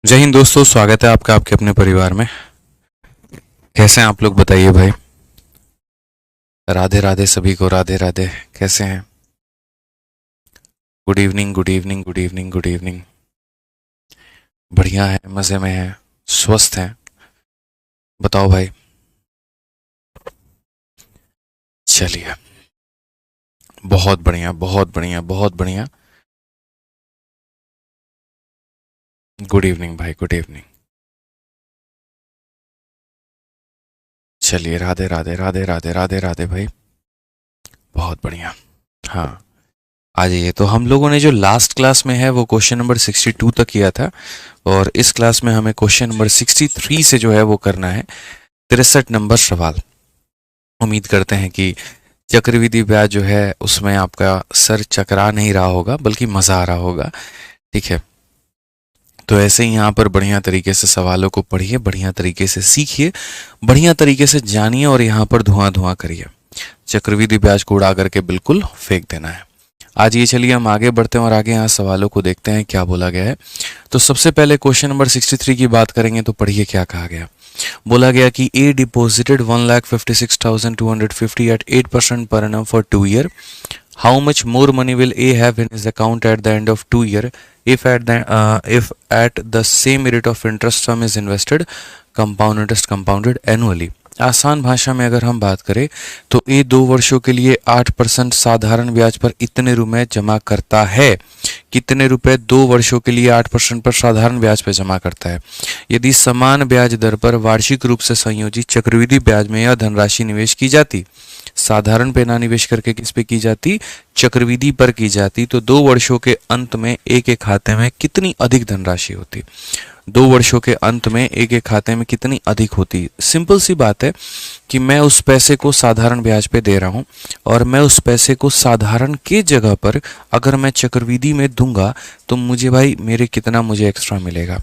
जय हिंद दोस्तों, स्वागत है आपका आपके अपने परिवार में। कैसे हैं आप लोग, बताइए भाई। राधे राधे सभी को, राधे राधे। कैसे हैं? Good evening, good evening, good evening, good evening. बढ़िया है, मज़े में है, स्वस्थ हैं। बताओ भाई। चलिए, बहुत बढ़िया, बहुत बढ़िया, बहुत बढ़िया। गुड इवनिंग भाई, गुड इवनिंग। चलिए, राधे राधे, राधे राधे, राधे राधे भाई। बहुत बढ़िया। हाँ, आ जाइए। तो हम लोगों ने जो लास्ट क्लास में है वो क्वेश्चन नंबर 62 तक किया था, और इस क्लास में हमें क्वेश्चन नंबर 63 से जो है वो करना है 63 नंबर सवाल। उम्मीद करते हैं कि चक्रवृद्धि ब्याज जो है उसमें आपका सर चकरा नहीं रहा होगा, बल्कि मज़ा आ रहा होगा। ठीक है, तो ऐसे ही यहाँ पर बढ़िया तरीके से सवालों को पढ़िए, बढ़िया तरीके से सीखिए, बढ़िया तरीके से जानिए, और यहाँ पर धुआं धुआं करिए। चक्रवृद्धि ब्याज को उड़ा करके बिल्कुल फेंक देना है। आज ये चलिए हम आगे बढ़ते हैं और आगे यहाँ सवालों को देखते हैं क्या बोला गया है। तो सबसे पहले क्वेश्चन नंबर 63 की बात करेंगे, तो पढ़िए क्या कहा गया। बोला गया कि ए डिपॉजिटेड 1,56,250 एट 8% पर annum for 2 year. How much more money will A have in his account at the end of 2 year if at the same rate of interest sum is invested, compound interest compounded annually? आसान भाषा में अगर हम बात करें तो ए 2 वर्षों के लिए 8% साधारण ब्याज पर इतने रुपए जमा करता है। कितने रुपए 2 वर्षों के लिए 8% पर साधारण ब्याज पर जमा करता है? यदि समान ब्याज दर पर वार्षिक रूप से संयोजित चक्रवृद्धि ब्याज में यह धनराशि निवेश की जाती, साधारण पे ना निवेश करके किस पे की जाती, चक्रवृद्धि पर की जाती, तो 2 वर्षों के अंत में एक एक खाते में कितनी अधिक धनराशि होती? 2 वर्षों के अंत में एक एक खाते में कितनी अधिक होती? सिंपल सी बात है कि मैं उस पैसे को साधारण ब्याज पे दे रहा हूं, और मैं उस पैसे को साधारण के जगह पर अगर मैं चक्रवृद्धि में दूंगा तो मुझे भाई मेरे कितना मुझे एक्स्ट्रा मिलेगा।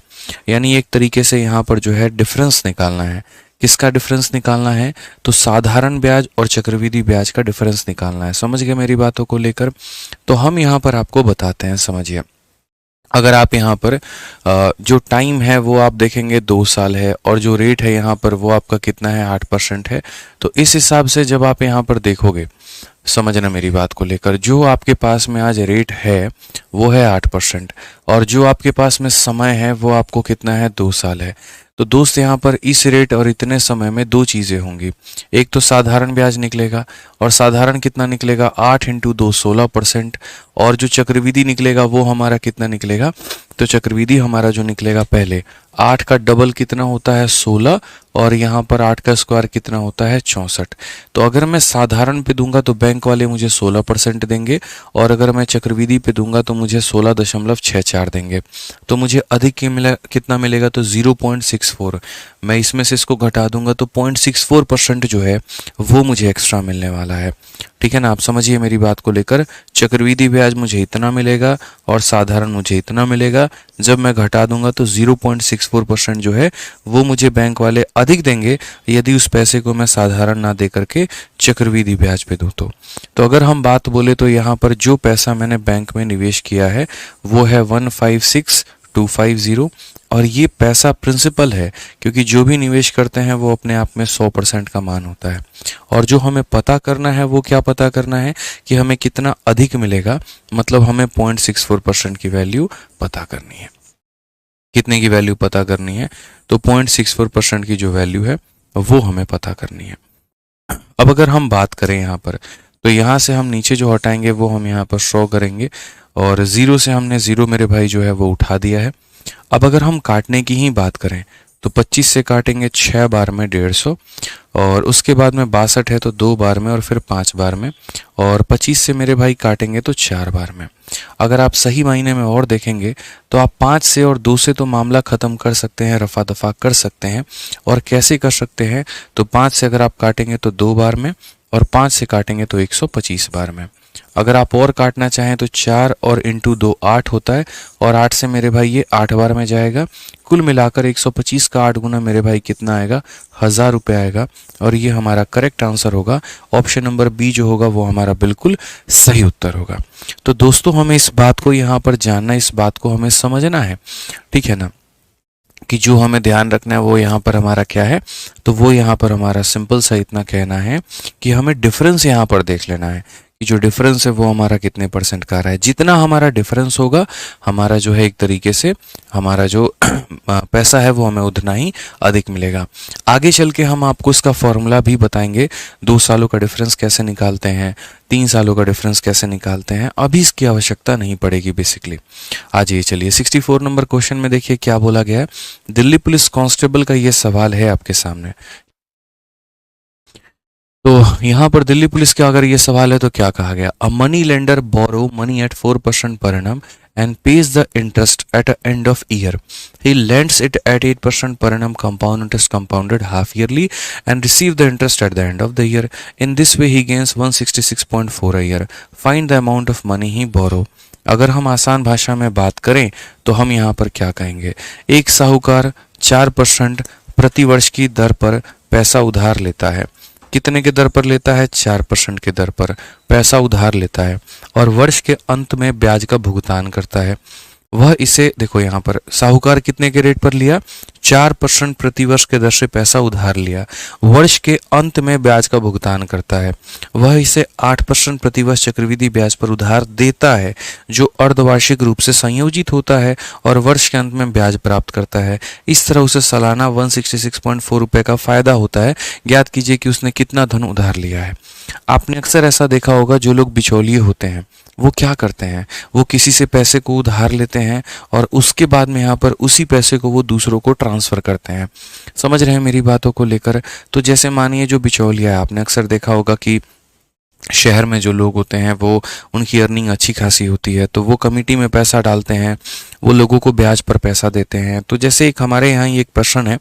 यानी एक तरीके से यहाँ पर जो है डिफरेंस निकालना है। किसका डिफरेंस निकालना है? तो साधारण ब्याज और चक्रवृद्धि ब्याज का डिफरेंस निकालना है। समझ गए मेरी बातों को लेकर? तो हम यहाँ पर आपको बताते हैं, समझिए। अगर आप यहाँ पर जो टाइम है वो आप देखेंगे 2 साल है, और जो रेट है यहाँ पर वो आपका कितना है, 8% है। तो इस हिसाब से जब आप यहाँ पर देखोगे, समझना मेरी बात को लेकर, जो आपके पास में आज रेट है वो है 8%, और जो आपके पास में समय है वो आपको कितना है, 2 साल है। तो दोस्त यहाँ पर इस रेट और इतने समय में दो चीज़ें होंगी। एक तो साधारण ब्याज निकलेगा, और साधारण कितना निकलेगा, 8 × 2 16%। और जो चक्रवृद्धि निकलेगा वो हमारा कितना निकलेगा, तो चक्रवृद्धि हमारा जो निकलेगा, पहले 8 का डबल कितना होता है, 16, और यहाँ पर 8 का स्क्वायर कितना होता है, 64। तो अगर मैं साधारण पे दूंगा तो बैंक वाले मुझे 16% देंगे, और अगर मैं चक्रवृद्धि पे दूंगा तो मुझे 16.64 देंगे। तो मुझे अधिक कितना मिलेगा, तो 0.64। मैं इसमें से इसको घटा दूंगा तो 0.64% जो है वो मुझे एक्स्ट्रा मिलने वाला है। ठीक है ना, आप समझिए मेरी बात को लेकर। चक्रवृद्धि ब्याज मुझे इतना मिलेगा और साधारण मुझे इतना मिलेगा। जब मैं घटा दूंगा तो 0.64% जो है वो मुझे बैंक वाले अधिक देंगे, यदि उस पैसे को मैं साधारण ना दे करके चक्रवृद्धि ब्याज पे दूं तो अगर हम बात बोले तो यहाँ पर जो पैसा मैंने बैंक में निवेश किया है वो है 156,250, और ये पैसा प्रिंसिपल है, क्योंकि जो भी निवेश करते हैं वो अपने आप में 100% का मान होता है। और जो हमें पता करना है वो क्या पता करना है कि हमें कितना अधिक मिलेगा, मतलब हमें 0.64% की वैल्यू पता करनी है। कितने की वैल्यू पता करनी है, तो 0.64% की जो वैल्यू है वो हमें पता करनी है। अब अगर हम बात करें यहाँ पर, तो यहाँ से हम नीचे जो हटाएंगे वो हम यहाँ पर शो करेंगे, और ज़ीरो से हमने ज़ीरो मेरे भाई जो है वो उठा दिया है। अब अगर हम काटने की ही बात करें तो 25 से काटेंगे 6 बार में 150, और उसके बाद में 62 है तो 2 बार में, और फिर 5 बार में, और 25 से मेरे भाई काटेंगे तो 4 बार में। अगर आप सही मायने में और देखेंगे तो आप 5 से और 2 से तो मामला ख़त्म कर सकते हैं, रफा दफा कर सकते हैं। और कैसे कर सकते हैं, तो 5 से अगर आप काटेंगे तो 2 बार में, और 5 से काटेंगे तो 125 बार में। अगर आप और काटना चाहें तो 4 और इंटू 2 8 होता है, और 8 से मेरे भाई ये 8 बार में जाएगा। कुल मिलाकर 125 का 8 गुना मेरे भाई कितना आएगा, 1000 रुपये आएगा। और ये हमारा करेक्ट आंसर होगा। ऑप्शन नंबर बी जो होगा वो हमारा बिल्कुल सही उत्तर होगा। तो दोस्तों हमें इस बात को यहाँ पर जानना, इस बात को हमें समझना है, ठीक है ना। कि जो हमें ध्यान रखना है वो यहाँ पर हमारा क्या है, तो वो यहाँ पर हमारा सिंपल सा इतना कहना है कि हमें डिफरेंस यहाँ पर देख लेना है कि जो डिफरेंस है वो हमारा कितने परसेंट का आ रहा है। जितना हमारा डिफरेंस होगा, हमारा जो है एक तरीके से हमारा जो पैसा है वो हमें उतना ही अधिक मिलेगा। आगे चल के हम आपको इसका फॉर्मूला भी बताएंगे, 2 सालों का डिफरेंस कैसे निकालते हैं, 3 सालों का डिफरेंस कैसे निकालते हैं। अभी इसकी आवश्यकता नहीं पड़ेगी बेसिकली। आज ये चलिए 64 नंबर क्वेश्चन में देखिए क्या बोला गया है। दिल्ली पुलिस कांस्टेबल का ये सवाल है आपके सामने। तो यहाँ पर दिल्ली पुलिस का अगर ये सवाल है तो क्या कहा गया, a money lender borrow money at 4% per annum and pays the interest at the end of year. He lends it at 8% per annum, compound interest compounded half yearly, and receive the interest at the end of the year. In this way he gains 166.4 a year. Find the amount of money he borrow. अगर हम आसान भाषा में बात करें तो हम यहाँ पर क्या कहेंगे, एक साहूकार 4% प्रति वर्ष की दर पर पैसा उधार लेता है। कितने के दर पर लेता है, 4% के दर पर पैसा उधार लेता है और वर्ष के अंत में ब्याज का भुगतान करता है। वह इसे देखो यहाँ पर साहूकार कितने के रेट पर लिया, 4% प्रति वर्ष के दर से पैसा उधार लिया, वर्ष के अंत में ब्याज का भुगतान करता है। वह इसे 8% प्रति वर्ष चक्रवृद्धि ब्याज पर उधार देता है जो अर्धवार्षिक रूप से संयोजित होता है और वर्ष के अंत में ब्याज प्राप्त करता है। इस तरह उसे सालाना 166.4 रुपये का फायदा होता है। ज्ञात कीजिए कि उसने कितना धन उधार लिया है। आपने अक्सर ऐसा देखा होगा, जो लोग बिचौलिए होते हैं वो क्या करते हैं, वो किसी से पैसे को उधार लेते हैं और उसके बाद में यहाँ पर उसी पैसे को वो दूसरों को ट्रांसफ़र करते हैं। समझ रहे हैं मेरी बातों को लेकर। तो जैसे मानिए जो बिचौलिया है, आपने अक्सर देखा होगा कि शहर में जो लोग होते हैं वो उनकी अर्निंग अच्छी खासी होती है, तो वो कमेटी में पैसा डालते हैं, वो लोगों को ब्याज पर पैसा देते हैं। तो जैसे एक हमारे यहाँ ही एक पर्सन है,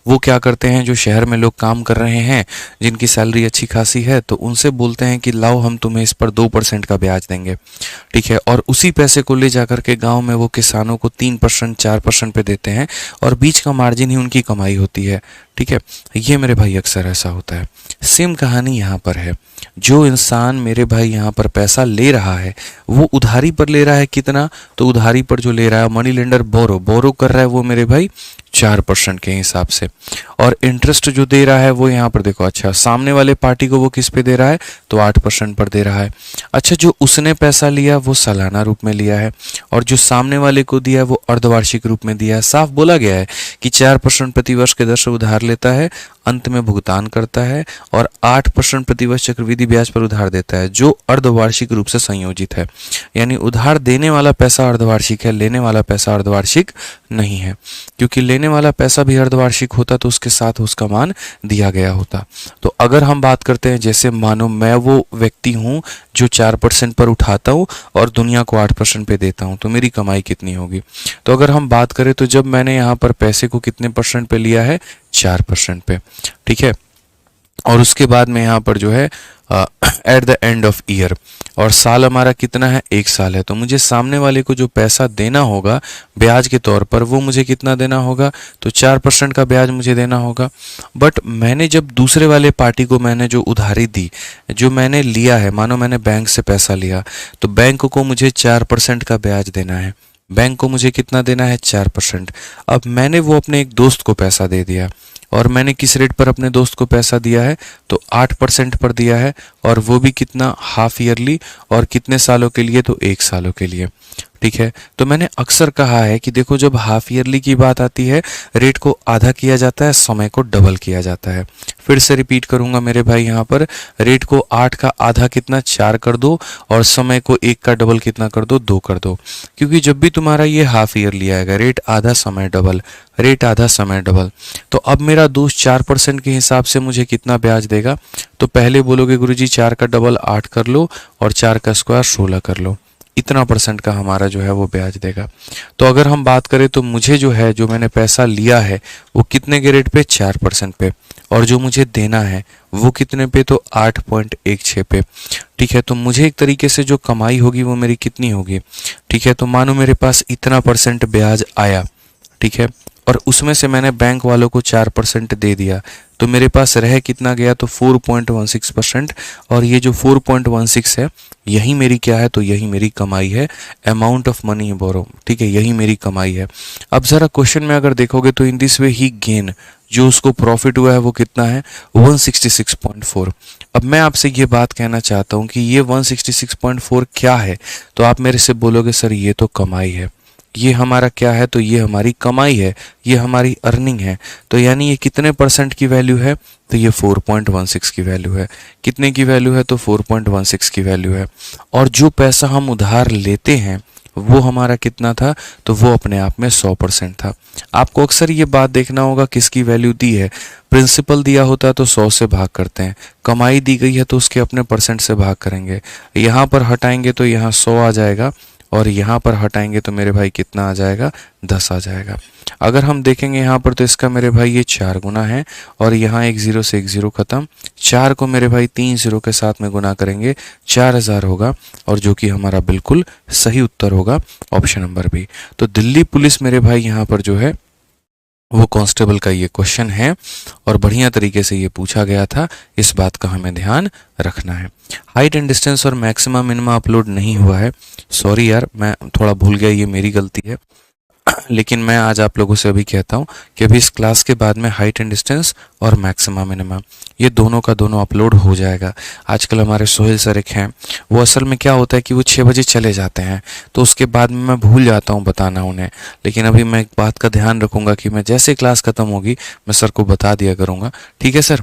वो क्या करते हैं, जो शहर में लोग काम कर रहे हैं जिनकी सैलरी अच्छी खासी है, तो उनसे बोलते हैं कि लाओ हम तुम्हें इस पर 2% का ब्याज देंगे, ठीक है। और उसी पैसे को ले जाकर के गाँव में वो किसानों को 3% 4% पे देते हैं और बीच का मार्जिन ही उनकी कमाई होती है, ठीक है। ये मेरे भाई अक्सर ऐसा होता है। सेम कहानी यहाँ पर है। जो इंसान मेरे भाई यहाँ पर पैसा ले रहा है वो उधारी पर ले रहा है कितना, तो उधारी पर जो ले रहा है मनी लेंडर बोरो कर रहा है वो मेरे भाई 4% के हिसाब से, और इंटरेस्ट जो दे रहा है वो यहाँ पर देखो, अच्छा सामने वाले पार्टी को वो किस पे दे रहा है, तो 8% पर दे रहा है। अच्छा जो उसने पैसा लिया वो सालाना रूप में लिया है और जो सामने वाले को दिया है वो अर्धवार्षिक रूप में दिया है। साफ बोला गया है कि 4% प्रति वर्ष के दर से उधार लेता है, अंत में भुगतान करता है और 8% प्रति वर्ष चक्रवृद्धि ब्याज पर उधार देता है जो अर्धवार्षिक रूप से संयोजित है। यानी उधार देने वाला पैसा अर्धवार्षिक है, लेने वाला पैसा अर्धवार्षिक नहीं है, क्योंकि लेने वाला पैसा भी अर्धवार्षिक होता तो उसके साथ उसका मान दिया गया होता। तो अगर हम बात करते हैं, जैसे मानो मैं वो व्यक्ति हूँ जो 4% पर उठाता हूँ और दुनिया को 8% पे देता हूँ, तो मेरी कमाई कितनी होगी। तो अगर हम बात करें तो जब मैंने यहाँ पर पैसे को कितने % पे लिया है, 4% पे, ठीक है। और उसके बाद में यहाँ पर जो है at the end of year, और साल हमारा कितना है, 1 साल है, तो मुझे सामने वाले को जो पैसा देना होगा ब्याज के तौर पर वो मुझे कितना देना होगा, तो 4% का ब्याज मुझे देना होगा। बट मैंने जब दूसरे वाले पार्टी को मैंने जो उधारी दी, जो मैंने लिया है, मानो मैंने बैंक से पैसा लिया, तो बैंक को मुझे 4% का ब्याज देना है। बैंक को मुझे कितना देना है, 4%। अब मैंने वो अपने एक दोस्त को पैसा दे दिया, और मैंने किस रेट पर अपने दोस्त को पैसा दिया है, तो 8% पर दिया है, और वो भी कितना, हाफ ईयरली, और कितने सालों के लिए, तो 1 सालों के लिए, ठीक है। तो मैंने अक्सर कहा है कि देखो जब हाफ ईयरली की बात आती है, रेट को आधा किया जाता है, समय को डबल किया जाता है। फिर से रिपीट करूंगा मेरे भाई, यहाँ पर रेट को 8 का आधा कितना, 4 कर दो, और समय को 1 का डबल कितना कर दो, 2 कर दो। क्योंकि जब भी तुम्हारा ये हाफ ईयरली आएगा, रेट आधा समय डबल, रेट आधा समय डबल, तो अब मेरा दोस्त 4% के हिसाब से मुझे कितना ब्याज देगा, तो पहले बोलोगे गुरुजी 4 का डबल 8 कर लो और 4 का स्क्वायर 16 कर लो, इतना % का हमारा जो है वो ब्याज देगा। तो अगर हम बात करें तो मुझे जो है, जो मैंने पैसा लिया है वो कितने के रेट पे, 4% पे, और जो मुझे देना है वो कितने पे, तो 8.16 पे, ठीक है। तो मुझे एक तरीके से जो कमाई होगी वो मेरी कितनी होगी, ठीक है। तो मानो मेरे पास इतना % ब्याज आया, ठीक है, और उसमें से मैंने बैंक वालों को 4% दे दिया, तो मेरे पास रह कितना गया, तो 4.16%। और ये जो 4.16 है यही मेरी क्या है, तो यही मेरी कमाई है, अमाउंट ऑफ मनी बोरो, ठीक है, यही मेरी कमाई है। अब ज़रा क्वेश्चन में अगर देखोगे तो in this way he gain, जो उसको प्रॉफिट हुआ है वो कितना है, 166.4। अब मैं आपसे ये बात कहना चाहता हूँ कि ये 166.4 क्या है, तो आप मेरे से बोलोगे सर ये तो कमाई है। ये हमारा क्या है, तो ये हमारी कमाई है, ये हमारी अर्निंग है। तो यानी ये कितने परसेंट की वैल्यू है, तो ये 4.16 की वैल्यू है। कितने की वैल्यू है, तो 4.16 की वैल्यू है। और जो पैसा हम उधार लेते हैं वो हमारा कितना था, तो वो अपने आप में 100% था। आपको अक्सर ये बात देखना होगा किसकी वैल्यू दी है, प्रिंसिपल दिया होता है तो 100 से भाग करते हैं, कमाई दी गई है तो उसके अपने परसेंट से भाग करेंगे। यहाँ पर हटाएंगे तो यहाँ 100 आ जाएगा, और यहाँ पर हटाएंगे तो मेरे भाई कितना आ जाएगा, 10 आ जाएगा। अगर हम देखेंगे यहाँ पर तो इसका मेरे भाई ये 4 गुना है, और यहाँ एक जीरो से एक जीरो खत्म, 4 को मेरे भाई 3 जीरो के साथ में गुना करेंगे 4000 होगा, और जो कि हमारा बिल्कुल सही उत्तर होगा ऑप्शन नंबर बी। तो दिल्ली पुलिस मेरे भाई यहाँ पर जो है वो कांस्टेबल का ये क्वेश्चन है, और बढ़िया तरीके से ये पूछा गया था, इस बात का हमें ध्यान रखना है। हाइट एंड डिस्टेंस और मैक्सिमा मिनिमा अपलोड नहीं हुआ है, सॉरी यार मैं थोड़ा भूल गया, ये मेरी गलती है। लेकिन मैं आज आप लोगों से अभी कहता हूँ कि अभी इस क्लास के बाद में हाइट एंड डिस्टेंस और मैक्सिमा मिनिमा ये दोनों का दोनों अपलोड हो जाएगा। आजकल हमारे सोहेल सर एक हैं, वो असल में क्या होता है कि वो 6 बजे चले जाते हैं, तो उसके बाद में मैं भूल जाता हूँ बताना उन्हें। लेकिन अभी मैं एक बात का ध्यान रखूँगा कि मैं जैसे क्लास ख़त्म होगी मैं सर को बता दिया करूँगा, ठीक है सर,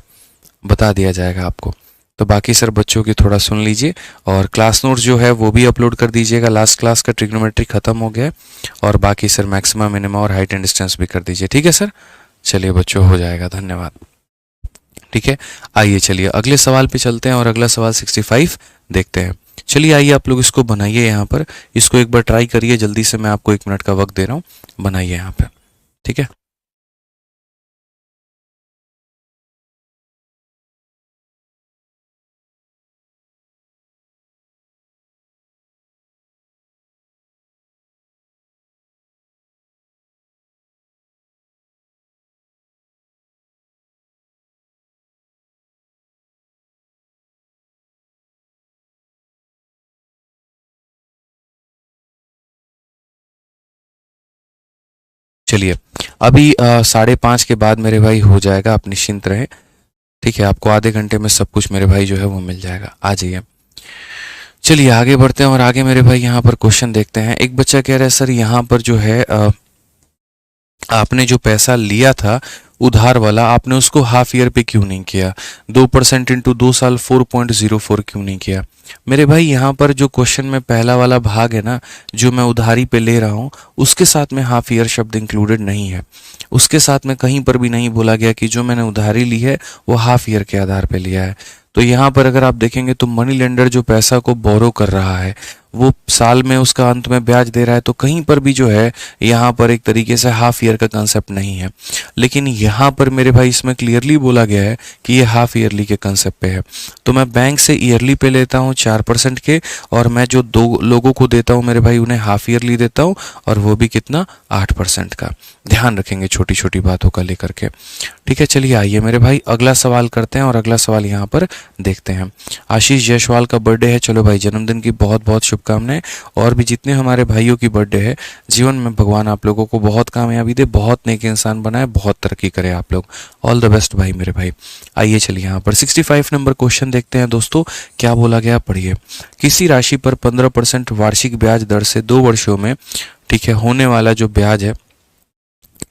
बता दिया जाएगा आपको। तो बाकी सर बच्चों की थोड़ा सुन लीजिए, और क्लास नोट्स जो है वो भी अपलोड कर दीजिएगा। लास्ट क्लास का ट्रिग्नोमेट्री खत्म हो गया है, और बाकी सर मैक्सिमा मिनिमा और हाइट एंड डिस्टेंस भी कर दीजिए, ठीक है सर। चलिए बच्चों हो जाएगा, धन्यवाद। ठीक है, आइए चलिए अगले सवाल पे चलते हैं, और अगला सवाल 65 देखते हैं। चलिए आइए आप लोग इसको बनाइए, यहाँ पर इसको एक बार ट्राई करिए जल्दी से, मैं आपको 1 मिनट का वक्त दे रहा हूँ, बनाइए यहाँ पर, ठीक है। चलिए अभी 5:30 के बाद मेरे भाई हो जाएगा, आप निश्चिंत रहे, ठीक है। आपको आधे घंटे में सब कुछ मेरे भाई जो है वो मिल जाएगा, आ जाइए। चलिए आगे बढ़ते हैं, और आगे मेरे भाई यहाँ पर क्वेश्चन देखते हैं। एक बच्चा कह रहा है सर यहाँ पर जो है आपने जो पैसा लिया था उधार वाला, आपने उसको हाफ ईयर पे क्यों नहीं किया, 2% इंटू 2 साल 4.04 क्यों नहीं किया। मेरे भाई यहाँ पर जो क्वेश्चन में पहला वाला भाग है ना, जो मैं उधारी पे ले रहा हूँ, उसके साथ में हाफ ईयर शब्द इंक्लूडेड नहीं है। उसके साथ में कहीं पर भी नहीं बोला गया कि जो मैंने उधारी ली है वो हाफ ईयर के आधार पे लिया है। तो यहाँ पर अगर आप देखेंगे तो मनी लेंडर जो पैसा को बोरो कर रहा है वो साल में उसका अंत में ब्याज दे रहा है, तो कहीं पर भी जो है यहाँ पर एक तरीके से हाफ ईयर का कंसेप्ट नहीं है। लेकिन यहाँ पर मेरे भाई इसमें क्लियरली बोला गया है कि ये हाफ ईयरली के कंसेप्ट पे है। तो मैं बैंक से ईयरली पे लेता हूँ 4% के, और मैं जो 2 लोगों को देता हूँ मेरे भाई उन्हें हाफ ईयरली देता हूँ, और वो भी कितना, 8% का। ध्यान रखेंगे छोटी छोटी बातों का लेकर के, ठीक है। चलिए आइए मेरे भाई अगला सवाल करते हैं, और अगला सवाल यहाँ पर देखते हैं। आशीष जायसवाल का बर्थडे है, चलो भाई जन्मदिन की बहुत बहुत शुभकामनाएं। और भी जितने हमारे भाइयों की बर्थडे है, जीवन में भगवान आप लोगों को बहुत कामयाबी दे, बहुत नेक इंसान बनाए, बहुत तरक्की करे आप लोग। ऑल द बेस्ट भाई मेरे भाई। आइए चलिए यहाँ पर 65 नंबर क्वेश्चन देखते हैं दोस्तों, क्या बोला गया पढ़िए। किसी राशि पर 15% वार्षिक ब्याज दर से 2 वर्षों में, ठीक है, होने वाला जो ब्याज है,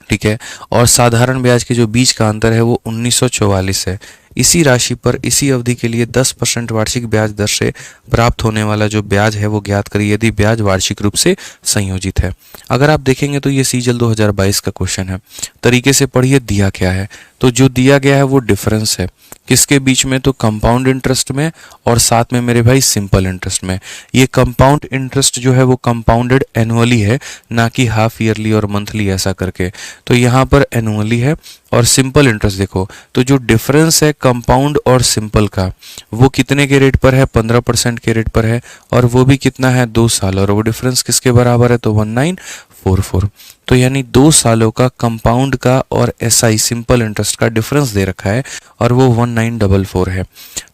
ठीक है, और साधारण ब्याज के जो बीच का अंतर है वो 1944 है। इसी राशि पर इसी अवधि के लिए 10% वार्षिक ब्याज दर से प्राप्त होने वाला जो ब्याज है वो ज्ञात करिए यदि ब्याज वार्षिक रूप से संयोजित है। अगर आप देखेंगे तो ये सीजल 2022 का क्वेश्चन है। तरीके से पढ़िए दिया क्या है, तो जो दिया गया है वो डिफरेंस है किसके बीच में, तो कंपाउंड इंटरेस्ट में, और साथ में मेरे भाई सिंपल इंटरेस्ट में। ये कंपाउंड इंटरेस्ट जो है वो कंपाउंडेड एनुअली है, ना कि हाफ ईयरली और मंथली ऐसा करके। तो यहाँ पर एनुअली है, और सिंपल इंटरेस्ट देखो तो जो डिफरेंस है कंपाउंड और सिंपल का वो कितने के रेट पर है, 15% के रेट पर है, और वो भी कितना है, 2 साल, और वो डिफरेंस किसके बराबर है, तो 1944। तो तो यानी 2 सालों का कंपाउंड का और एसआई सिंपल इंटरेस्ट का डिफरेंस दे रखा है और वो 1944 है।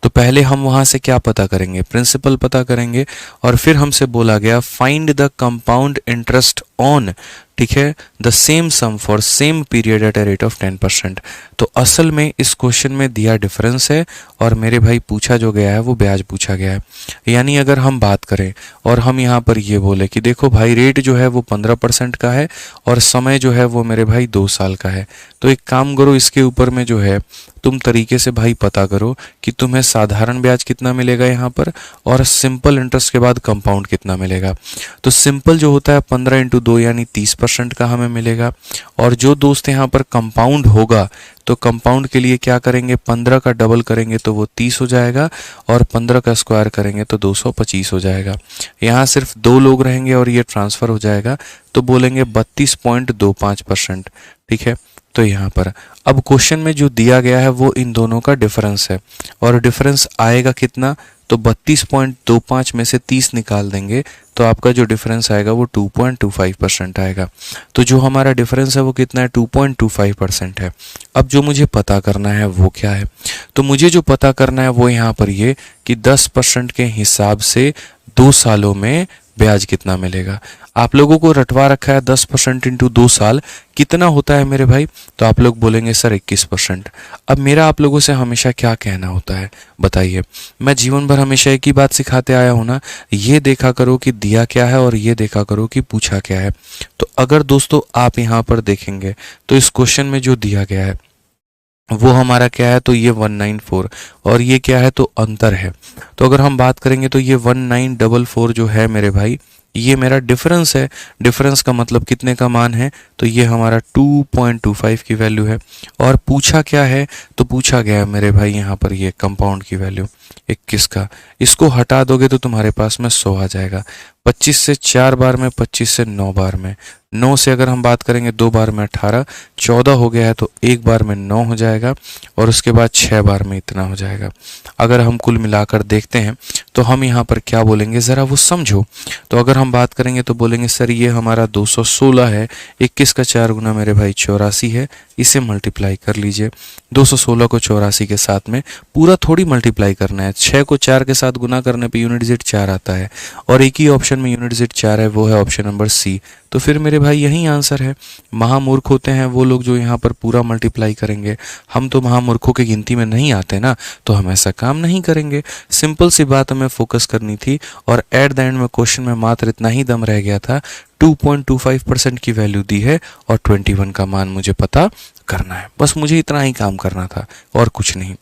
तो पहले हम वहां से क्या पता करेंगे, प्रिंसिपल पता करेंगे और फिर हमसे बोला गया find the compound interest on, ठीक है, the same sum for same period at a rate of 10%। तो असल में इस क्वेश्चन में दिया डिफरेंस है और मेरे भाई पूछा जो गया है वो ब्याज पूछा गया है। यानी अगर हम बात करें और हम यहाँ पर ये बोले कि देखो भाई रेट जो है वो 15% का है और समय जो है वो मेरे भाई 2 साल का है, तो एक काम करो इसके ऊपर में जो है तुम तरीके से भाई पता करो कि तुम्हें साधारण ब्याज कितना मिलेगा यहाँ पर और सिंपल इंटरेस्ट के बाद कंपाउंड कितना मिलेगा। तो सिंपल जो होता है 15 × 2 यानी 30% का हमें मिलेगा और जो दोस्त यहाँ पर कंपाउंड होगा तो कंपाउंड के लिए क्या करेंगे, 15 का डबल करेंगे तो वो 30 हो जाएगा और 15 का स्क्वायर करेंगे तो 225 हो जाएगा। यहाँ सिर्फ 2 लोग रहेंगे और ये ट्रांसफ़र हो जाएगा तो बोलेंगे 32.25%, ठीक है। तो यहाँ पर अब क्वेश्चन में जो दिया गया है वो इन दोनों का डिफरेंस है और डिफरेंस आएगा कितना, तो 32.25 में से 30 निकाल देंगे तो आपका जो डिफरेंस आएगा वो 2.25% आएगा। तो जो हमारा डिफरेंस है वो कितना है, 2.25% है। अब जो मुझे पता करना है वो क्या है, तो मुझे जो पता करना है वो यहाँ पर ये कि 10% के हिसाब से 2 सालों में ब्याज कितना मिलेगा। आप लोगों को रटवा रखा है 10% × 2 साल कितना होता है मेरे भाई, तो आप लोग बोलेंगे सर 21%। अब मेरा आप लोगों से हमेशा क्या कहना होता है बताइए, मैं जीवन भर हमेशा एक ही बात सिखाते आया हूं ना, ये देखा करो कि दिया क्या है और ये देखा करो कि पूछा क्या है। तो अगर दोस्तों आप यहाँ पर देखेंगे तो इस क्वेश्चन में जो दिया गया है वो हमारा क्या है, तो ये 194 और ये क्या है, तो अंतर है। तो अगर हम बात करेंगे तो ये 1944 जो है मेरे भाई ये मेरा डिफरेंस है। डिफरेंस का मतलब कितने का मान है, तो ये हमारा 2.25 की वैल्यू है। और पूछा क्या है, तो पूछा गया है मेरे भाई यहाँ पर ये कंपाउंड की वैल्यू 21 का। इसको हटा दोगे तो तुम्हारे पास में 100 आ जाएगा। 25 से 4 बार में, 25 से 9 बार में, 9 से अगर हम बात करेंगे 2 बार में 18, 14 हो गया है तो 1 बार में 9 हो जाएगा और उसके बाद 6 बार में इतना हो जाएगा। अगर हम कुल मिलाकर देखते हैं तो हम यहाँ पर क्या बोलेंगे ज़रा वो समझो। तो अगर हम बात करेंगे तो बोलेंगे सर ये हमारा 216 है, 21 का 4 गुना मेरे भाई 84 है, इसे मल्टीप्लाई कर लीजिए। 216 को 84 के साथ में पूरा थोड़ी मल्टीप्लाई करना है, 6 को 4 के साथ गुना करने पे यूनिट डिजिट 4 आता है और एक ही ऑप्शन में यूनिट डिजिट 4 है, वो है ऑप्शन नंबर सी। तो फिर मेरे भाई यही आंसर है। महामूर्ख होते हैं वो लोग जो यहाँ पर पूरा मल्टीप्लाई करेंगे, हम तो महामूर्खों की गिनती में नहीं आते ना, तो हम ऐसा काम नहीं करेंगे। सिंपल सी बात हमें फोकस करनी थी और एट द एंड में क्वेश्चन में मात्र इतना ही दम रह गया था, 2.25% की वैल्यू दी है और 21 का मान मुझे पता करना है। बस मुझे इतना ही काम करना था और कुछ नहीं,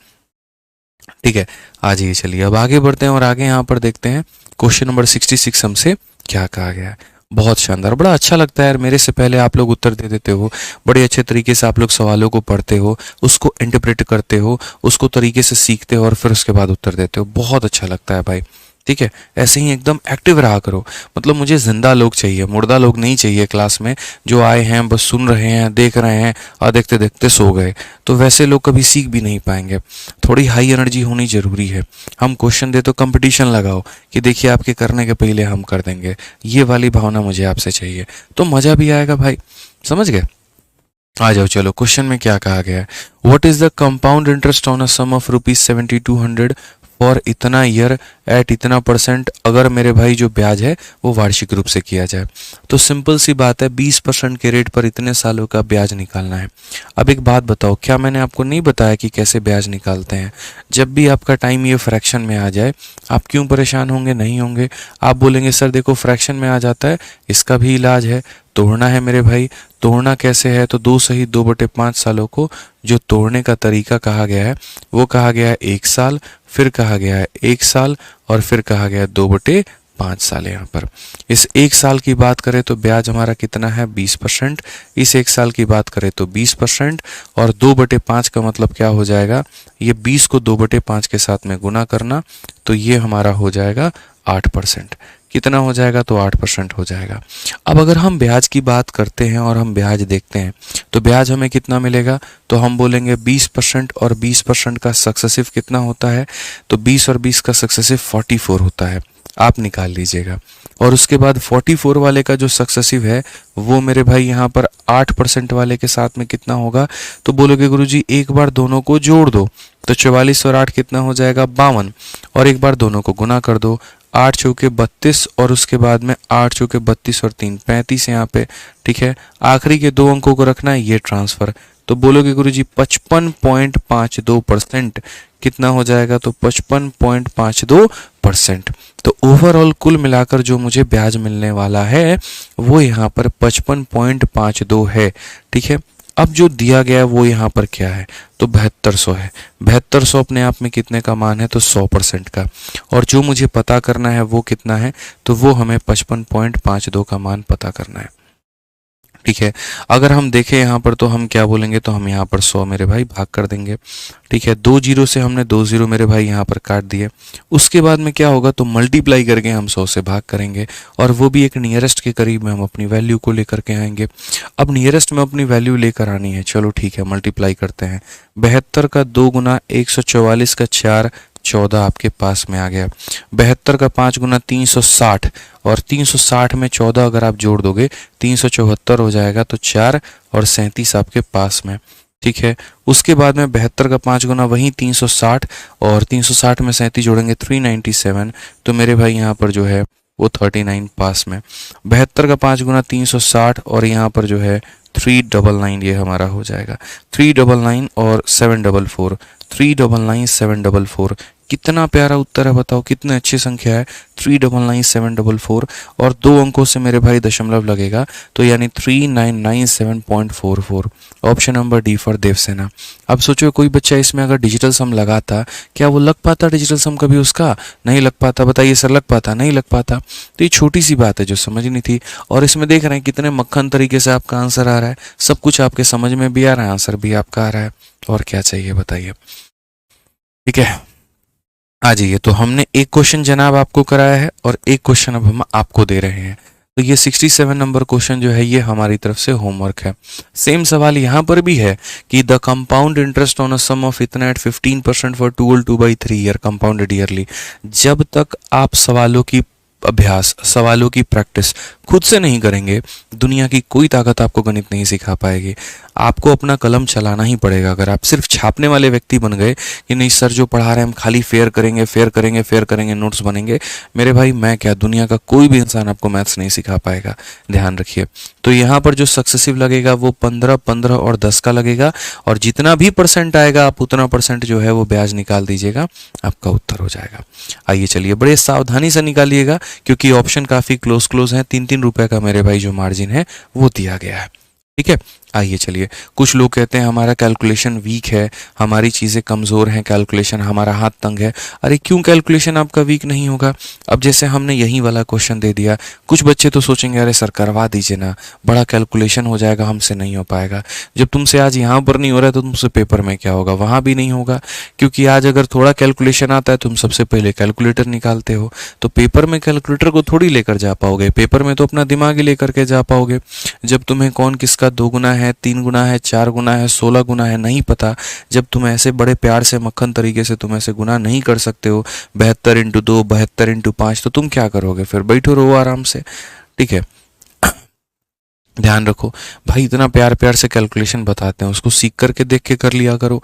ठीक है। आ जाइए, चलिए अब आगे बढ़ते हैं और आगे यहाँ पर देखते हैं क्वेश्चन नंबर 66 हमसे क्या कहा गया है। बहुत शानदार, बड़ा अच्छा लगता है यार, मेरे से पहले आप लोग उत्तर दे देते हो, बड़े अच्छे तरीके से आप लोग सवालों को पढ़ते हो, उसको इंटरप्रेट करते हो, उसको तरीके से सीखते हो और फिर उसके बाद उत्तर देते हो। बहुत अच्छा लगता है भाई, ठीक है। ऐसे ही एकदम एक्टिव रहा करो। मतलब मुझे जिंदा लोग चाहिए, मुर्दा लोग नहीं चाहिए क्लास में, जो आए हैं बस सुन रहे हैं, देख रहे हैं और देखते देखते सो गए। तो वैसे लोग कभी सीख भी नहीं पाएंगे। थोड़ी हाई एनर्जी होनी जरूरी है। हम क्वेश्चन दे तो कंपटीशन लगाओ कि देखिए आपके करने के पहले हम कर देंगे, ये वाली भावना मुझे आपसे चाहिए, तो मजा भी आएगा भाई, समझ गए। आ जाओ, चलो क्वेश्चन में क्या कहा गया है। What is the compound interest on a sum of ₹7200 for इतना ईयर एट इतना %, अगर मेरे भाई जो ब्याज है वो वार्षिक रूप से किया जाए। तो सिंपल सी बात है, 20% के रेट पर इतने सालों का ब्याज निकालना है। अब एक बात बताओ, क्या मैंने आपको नहीं बताया कि कैसे ब्याज निकालते हैं? जब भी आपका टाइम ये फ्रैक्शन में आ जाए, आप क्यों परेशान होंगे? नहीं होंगे। आप बोलेंगे सर देखो फ्रैक्शन में आ जाता है, इसका भी इलाज है, तोड़ना है मेरे भाई। तोड़ना कैसे है? तो 2 सही 2/5 सालों को जो तोड़ने का तरीका कहा गया है वो कहा गया है 1 साल, फिर कहा गया है 1 साल और फिर कहा गया है 2/5 साल। यहाँ पर इस 1 साल की बात करें तो ब्याज हमारा कितना है? 20%। इस 1 साल की बात करें तो 20% और 2/5 का मतलब क्या हो जाएगा? ये 20 को 2/5 के साथ में गुना करना, तो ये हमारा हो जाएगा 8%। कितना हो जाएगा? तो 8% हो जाएगा। अब अगर हम ब्याज की बात करते हैं और हम ब्याज देखते हैं तो ब्याज हमें कितना मिलेगा? तो हम बोलेंगे 20% और 20% का सक्सेसिव कितना होता है? तो 20 और 20 का सक्सेसिव 44 होता है। आप निकाल लीजिएगा। और उसके बाद 44 वाले का जो सक्सेसिव है वो मेरे भाई यहाँ पर 8% वाले के साथ में कितना होगा, तो बोलोगे गुरुजी एक बार दोनों को जोड़ दो, तो 44 और 8 कितना हो जाएगा 52, और एक बार दोनों को गुना कर दो, 8 चौके 32 और उसके बाद में 8 चौके 32 और 3 35 यहाँ पे, ठीक है। आखिरी के दो अंकों को रखना है, ये ट्रांसफर, तो बोलोगे गुरुजी 55.52% कितना हो जाएगा, तो 55.52%। तो ओवरऑल कुल मिलाकर जो मुझे ब्याज मिलने वाला है वो यहाँ पर 55.52 है, ठीक है। अब जो दिया गया है वो यहाँ पर क्या है, तो 7200 है। 7200 अपने आप में कितने का मान है, तो 100% का, और जो मुझे पता करना है वो कितना है, तो वो हमें 55.52 का मान पता करना है, ठीक है। अगर हम देखें यहाँ पर तो हम क्या बोलेंगे, तो हम यहाँ पर 100 मेरे भाई भाग कर देंगे, ठीक है। 2 जीरो से हमने 2 जीरो मेरे भाई यहाँ पर काट दिए। उसके बाद में क्या होगा, तो मल्टीप्लाई करके हम 100 से भाग करेंगे, और वो भी एक नियरेस्ट के करीब में हम अपनी वैल्यू को लेकर के आएंगे। अब नियरेस्ट में अपनी वैल्यू लेकर आनी है, चलो ठीक है मल्टीप्लाई करते हैं। 72 का 2 गुना 144 का 4 14 आपके पास में आ गया। 72 का 5 गुना 360, और 360 में 14 अगर आप जोड़ दोगे 374 हो जाएगा, तो 4 और 37 आपके पास में, ठीक है। उसके बाद में 72 का 5 गुना वही 360, और 360 में 37 जोड़ेंगे 397, तो मेरे भाई यहाँ पर जो है वो 39 पास में। 72 का 5 गुना 360 और यहाँ पर जो है 399, ये हमारा हो जाएगा 399 और 744, 399 744। कितना प्यारा उत्तर है, बताओ कितने अच्छी संख्या है 399 744, और दो अंकों से मेरे भाई दशमलव लगेगा, तो यानी 3997.44। Option number D for Devsena. अब सोचो कोई बच्चा इसमें अगर डिजिटल सम लगाता, क्या वो लग पाता डिजिटल सम कभी उसका? नहीं लग पाता। बताइए सर लग पाता? नहीं लग पाता। तो ये छोटी सी बात है जो समझनी थी, और इसमें देख रहे हैं कितने मक्खन तरीके से आपका आंसर आ रहा है, सब कुछ आपके समझ में भी आ रहा है, आंसर भी आपका आ रहा है, और क्या चाहिए बताइए, ठीक है। आ जाइए, तो हमने एक क्वेश्चन जनाब आपको कराया है और एक क्वेश्चन अब हम आपको दे रहे हैं। तो ये 67 नंबर क्वेश्चन जो है ये हमारी तरफ से होमवर्क है। सेम सवाल यहाँ पर भी है कि the compound interest on a sum of इतना at 15% for 2/3 year compounded yearly. जब तक आप सवालों की अभ्यास, सवालों की प्रैक्टिस खुद से नहीं करेंगे, दुनिया की कोई ताकत आपको गणित नहीं सिखा पाएगी। आपको अपना कलम चलाना ही पड़ेगा। अगर आप सिर्फ छापने वाले व्यक्ति बन गए कि नहीं सर जो पढ़ा रहे हैं हम खाली फेयर करेंगे फेयर करेंगे फेयर करेंगे, नोट्स बनेंगे, मेरे भाई मैं क्या, दुनिया का कोई भी इंसान आपको मैथ्स नहीं सिखा पाएगा, ध्यान रखिए। तो यहाँ पर जो सक्सेसिव लगेगा वो 15, 15 और 10 का लगेगा, और जितना भी परसेंट आएगा आप उतना परसेंट जो है वो ब्याज निकाल दीजिएगा, आपका उत्तर हो जाएगा। आइए चलिए, बड़े सावधानी से निकालिएगा क्योंकि ऑप्शन काफ़ी क्लोज हैं। 3-3 रुपए का मेरे भाई जो मार्जिन है वो दिया गया है, ठीक है। आइए चलिए, कुछ लोग कहते हैं हमारा कैलकुलेशन वीक है, हमारी चीज़ें कमज़ोर हैं, कैलकुलेशन हमारा हाथ तंग है। अरे क्यों कैलकुलेशन आपका वीक नहीं होगा? अब जैसे हमने यही वाला क्वेश्चन दे दिया, कुछ बच्चे तो सोचेंगे अरे सर करवा दीजिए ना, बड़ा कैलकुलेशन हो जाएगा, हमसे नहीं हो पाएगा। जब तुमसे आज यहाँ पर नहीं हो रहा है तो तुमसे पेपर में क्या होगा, वहाँ भी नहीं होगा। क्योंकि आज अगर थोड़ा कैलकुलेशन आता है तुम सबसे पहले कैलकुलेटर निकालते हो, तो पेपर में कैलकुलेटर को थोड़ी लेकर जा पाओगे, पेपर में तो अपना दिमाग ही लेकर के जा पाओगे। जब तुम्हें कौन किसका 2 गुना है, 3 गुना है, 4 गुना है, 16 गुना है नहीं पता, जब तुम ऐसे बड़े प्यार से मक्खन तरीके से तुम ऐसे गुना नहीं कर सकते हो 72 × 2, 72 × 5, तो तुम क्या करोगे फिर? बैठो रहो आराम से, ठीक है। ध्यान रखो भाई, इतना प्यार प्यार से कैलकुलेशन बताते हैं, उसको सीख करके देख के कर लिया करो,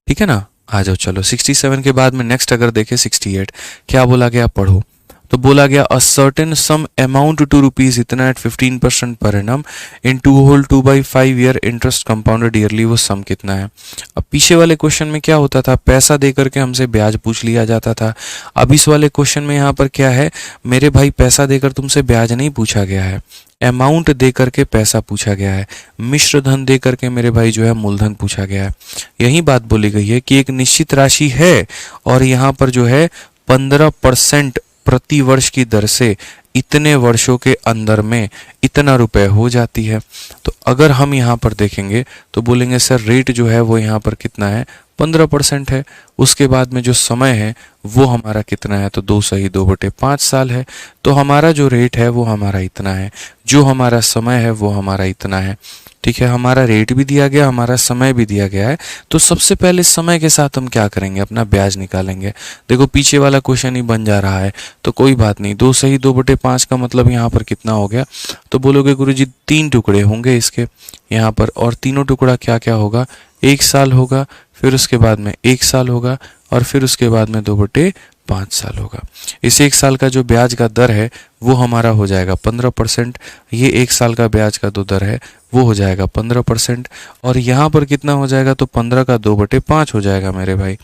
ठीक है ना। आ जाओ चलो, 67 के बाद में नेक्स्ट अगर देखें 68, क्या बोला गया पढ़ो। तो बोला गया a certain sum amount to rupees इतना at 15% per annum in 2/5 year interest compounded yearly, वो सम कितना है। अब पीछे वाले क्वेश्चन में क्या होता था, पैसा दे करके हमसे ब्याज पूछ लिया जाता था। अब इस वाले क्वेश्चन में यहाँ पर क्या है मेरे भाई, पैसा देकर तुमसे ब्याज नहीं पूछा गया है, अमाउंट दे करके पैसा पूछा गया है, मिश्र धन दे करके मेरे भाई जो है मूलधन पूछा गया है। यही बात बोली गई है कि एक निश्चित राशि है और यहाँ पर जो है 15% प्रति वर्ष की दर से इतने वर्षों के अंदर में इतना रुपए हो जाती है। तो अगर हम यहाँ पर देखेंगे तो बोलेंगे सर रेट जो है वो यहाँ पर कितना है 15% है। उसके बाद में जो समय है वो हमारा कितना है, तो 2 सही 2/5 साल है। तो हमारा जो रेट है वो हमारा इतना है, जो हमारा समय है वो हमारा इतना है। ठीक है, हमारा रेट भी दिया गया, हमारा समय भी दिया गया है। तो सबसे पहले समय के साथ हम क्या करेंगे, अपना ब्याज निकालेंगे। देखो पीछे वाला क्वेश्चन ही बन जा रहा है, तो कोई बात नहीं। 2 सही 2/5 का मतलब यहाँ पर कितना हो गया, तो बोलोगे गुरुजी 3 टुकड़े होंगे इसके यहाँ पर, और तीनों टुकड़ा क्या क्या होगा, 1 साल होगा, फिर उसके बाद में 1 साल होगा, और फिर उसके बाद में 2/5 साल होगा। इस 1 साल का जो ब्याज का दर है वो हमारा हो जाएगा 15%। ये 1 साल का ब्याज का जो दर है वो हो जाएगा 15%, और यहाँ पर कितना हो जाएगा, तो 15 का 2/5 हो जाएगा मेरे भाई,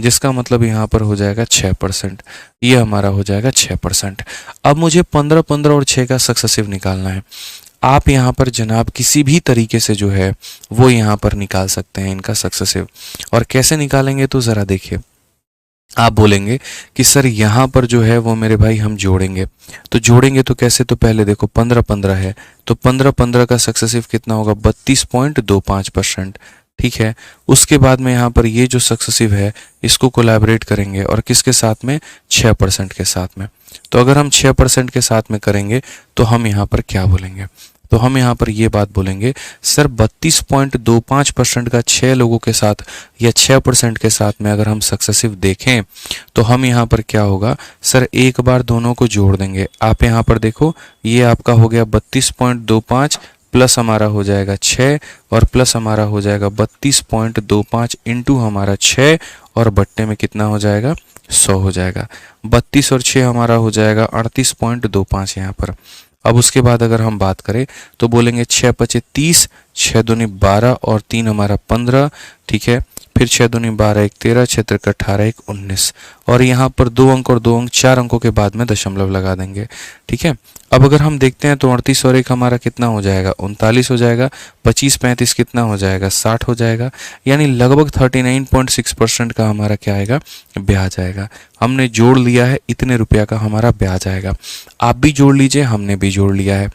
जिसका मतलब यहाँ पर हो जाएगा 6%। ये हमारा हो जाएगा 6%। अब मुझे 15, 15 और 6 का सक्सेसिव निकालना है। आप यहाँ पर जनाब किसी भी तरीके से जो है वो यहाँ पर निकाल सकते हैं इनका सक्सेसिव। और कैसे निकालेंगे, तो ज़रा देखिए। आप बोलेंगे कि सर यहाँ पर जो है वो मेरे भाई हम जोड़ेंगे, तो जोड़ेंगे तो कैसे, तो पहले देखो 15, 15 है, तो 15, 15 का सक्सेसिव कितना होगा, 32.25%। ठीक है, उसके बाद में यहाँ पर ये जो सक्सेसिव है इसको कोलैबोरेट करेंगे, और किसके साथ में, 6% के साथ में। तो अगर हम 6% के साथ में करेंगे तो हम यहाँ पर क्या बोलेंगे, तो हम यहाँ पर ये बात बोलेंगे, सर 32.25% का 6 लोगों के साथ या 6% के साथ में अगर हम सक्सेसिव देखें तो हम यहाँ पर क्या होगा, सर एक बार दोनों को जोड़ देंगे। आप यहाँ पर देखो, ये आपका हो गया 32.25 प्लस हमारा हो जाएगा 6, और प्लस हमारा हो जाएगा 32.25 इंटू हमारा 6, और बट्टे में कितना हो जाएगा, 100 हो जाएगा। 32 और 6 हमारा हो जाएगा 38.25 यहाँ पर। अब उसके बाद अगर हम बात करें तो बोलेंगे 6 पचे 30, 6 दूनी 12 और 3 हमारा 15। ठीक है, फिर 6 दूनी 12, 1 13, 6 त्रिक 18, 1 19, और यहाँ पर 2 अंक और 2 अंक, 4 अंकों के बाद में दशमलव लगा देंगे। ठीक है, अब अगर हम देखते हैं तो 38 और 1 हमारा कितना हो जाएगा, 39 हो जाएगा। 25 35 कितना हो जाएगा, 60 हो जाएगा। यानी लगभग 39.6% का हमारा क्या आएगा, ब्याज आएगा। हमने जोड़ लिया है, इतने रुपया का हमारा ब्याज आएगा। आप भी जोड़ लीजिए, हमने भी जोड़ लिया है।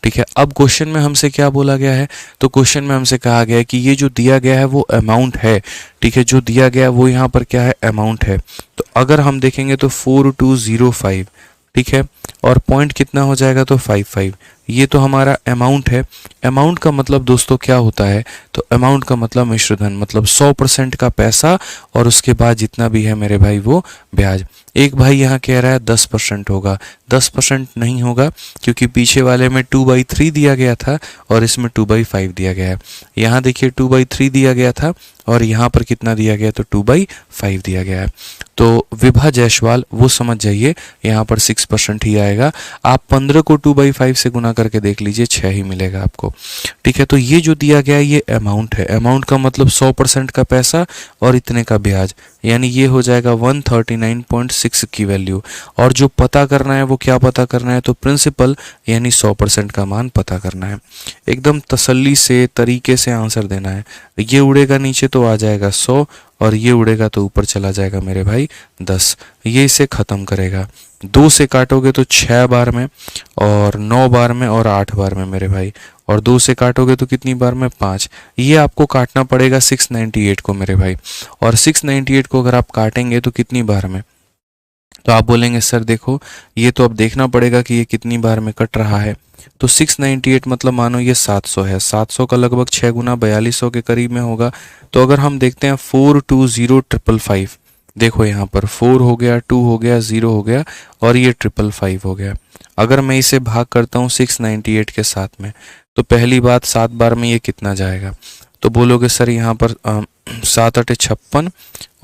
ठीक है, अब क्वेश्चन में हमसे क्या बोला गया है, तो क्वेश्चन में हमसे कहा गया है कि ये जो दिया गया है वो अमाउंट है। ठीक है, जो दिया गया है वो यहाँ पर क्या है, अमाउंट है। तो अगर हम देखेंगे तो 4205, ठीक है, और पॉइंट कितना हो जाएगा, तो 55। ये तो हमारा अमाउंट है। अमाउंट का मतलब दोस्तों क्या होता है, तो अमाउंट का मतलब मिश्र धन, मतलब 100% का पैसा और उसके बाद जितना भी है मेरे भाई वो ब्याज। एक भाई यहाँ कह रहा है 10% होगा, 10% नहीं होगा, क्योंकि पीछे वाले में 2/3 दिया गया था और इसमें 2/5 दिया गया है। यहाँ देखिए 2/3 दिया गया था और यहाँ पर कितना दिया गया, तो 2/5 दिया गया है। तो विभा जायसवाल वो समझ जाइए, यहाँ पर 6% ही आएगा। आप 15 को 2/5 से गुना करके देख लीजिए, 6 ही मिलेगा आपको। ठीक है, तो ये जो दिया गया है ये अमाउंट है। अमाउंट का मतलब 100% का पैसा और इतने का ब्याज, यानी ये हो जाएगा 139.6 की वैल्यू। और जो पता करना है वो क्या पता करना है, तो प्रिंसिपल यानी 100% का मान पता करना है। एकदम तसल्ली से तरीके से आंसर देना है। ये उड़ेगा नीचे तो आ जाएगा 100, और ये उड़ेगा तो ऊपर चला जाएगा मेरे भाई 10। ये इसे ख़त्म करेगा। 2 से काटोगे तो 6 बार में, और 9 बार में, और 8 बार में मेरे भाई। और 2 से काटोगे तो कितनी बार में, 5। ये आपको काटना पड़ेगा 698 को मेरे भाई। और 698 को अगर आप काटेंगे तो कितनी बार में, तो आप बोलेंगे सर देखो ये तो अब देखना पड़ेगा कि ये कितनी बार में कट रहा है। तो 698 मतलब मानो ये 700 है, 700 का लगभग 6 गुना 4200 के करीब में होगा। तो अगर हम देखते हैं 420555, देखो यहाँ पर 4 हो गया, 2 हो गया, 0 हो गया, और ये 555 हो गया। अगर मैं इसे भाग करता हूँ 698 के साथ में, तो पहली बात 7 बार में ये कितना जाएगा, तो बोलोगे सर यहाँ पर 7 8 56,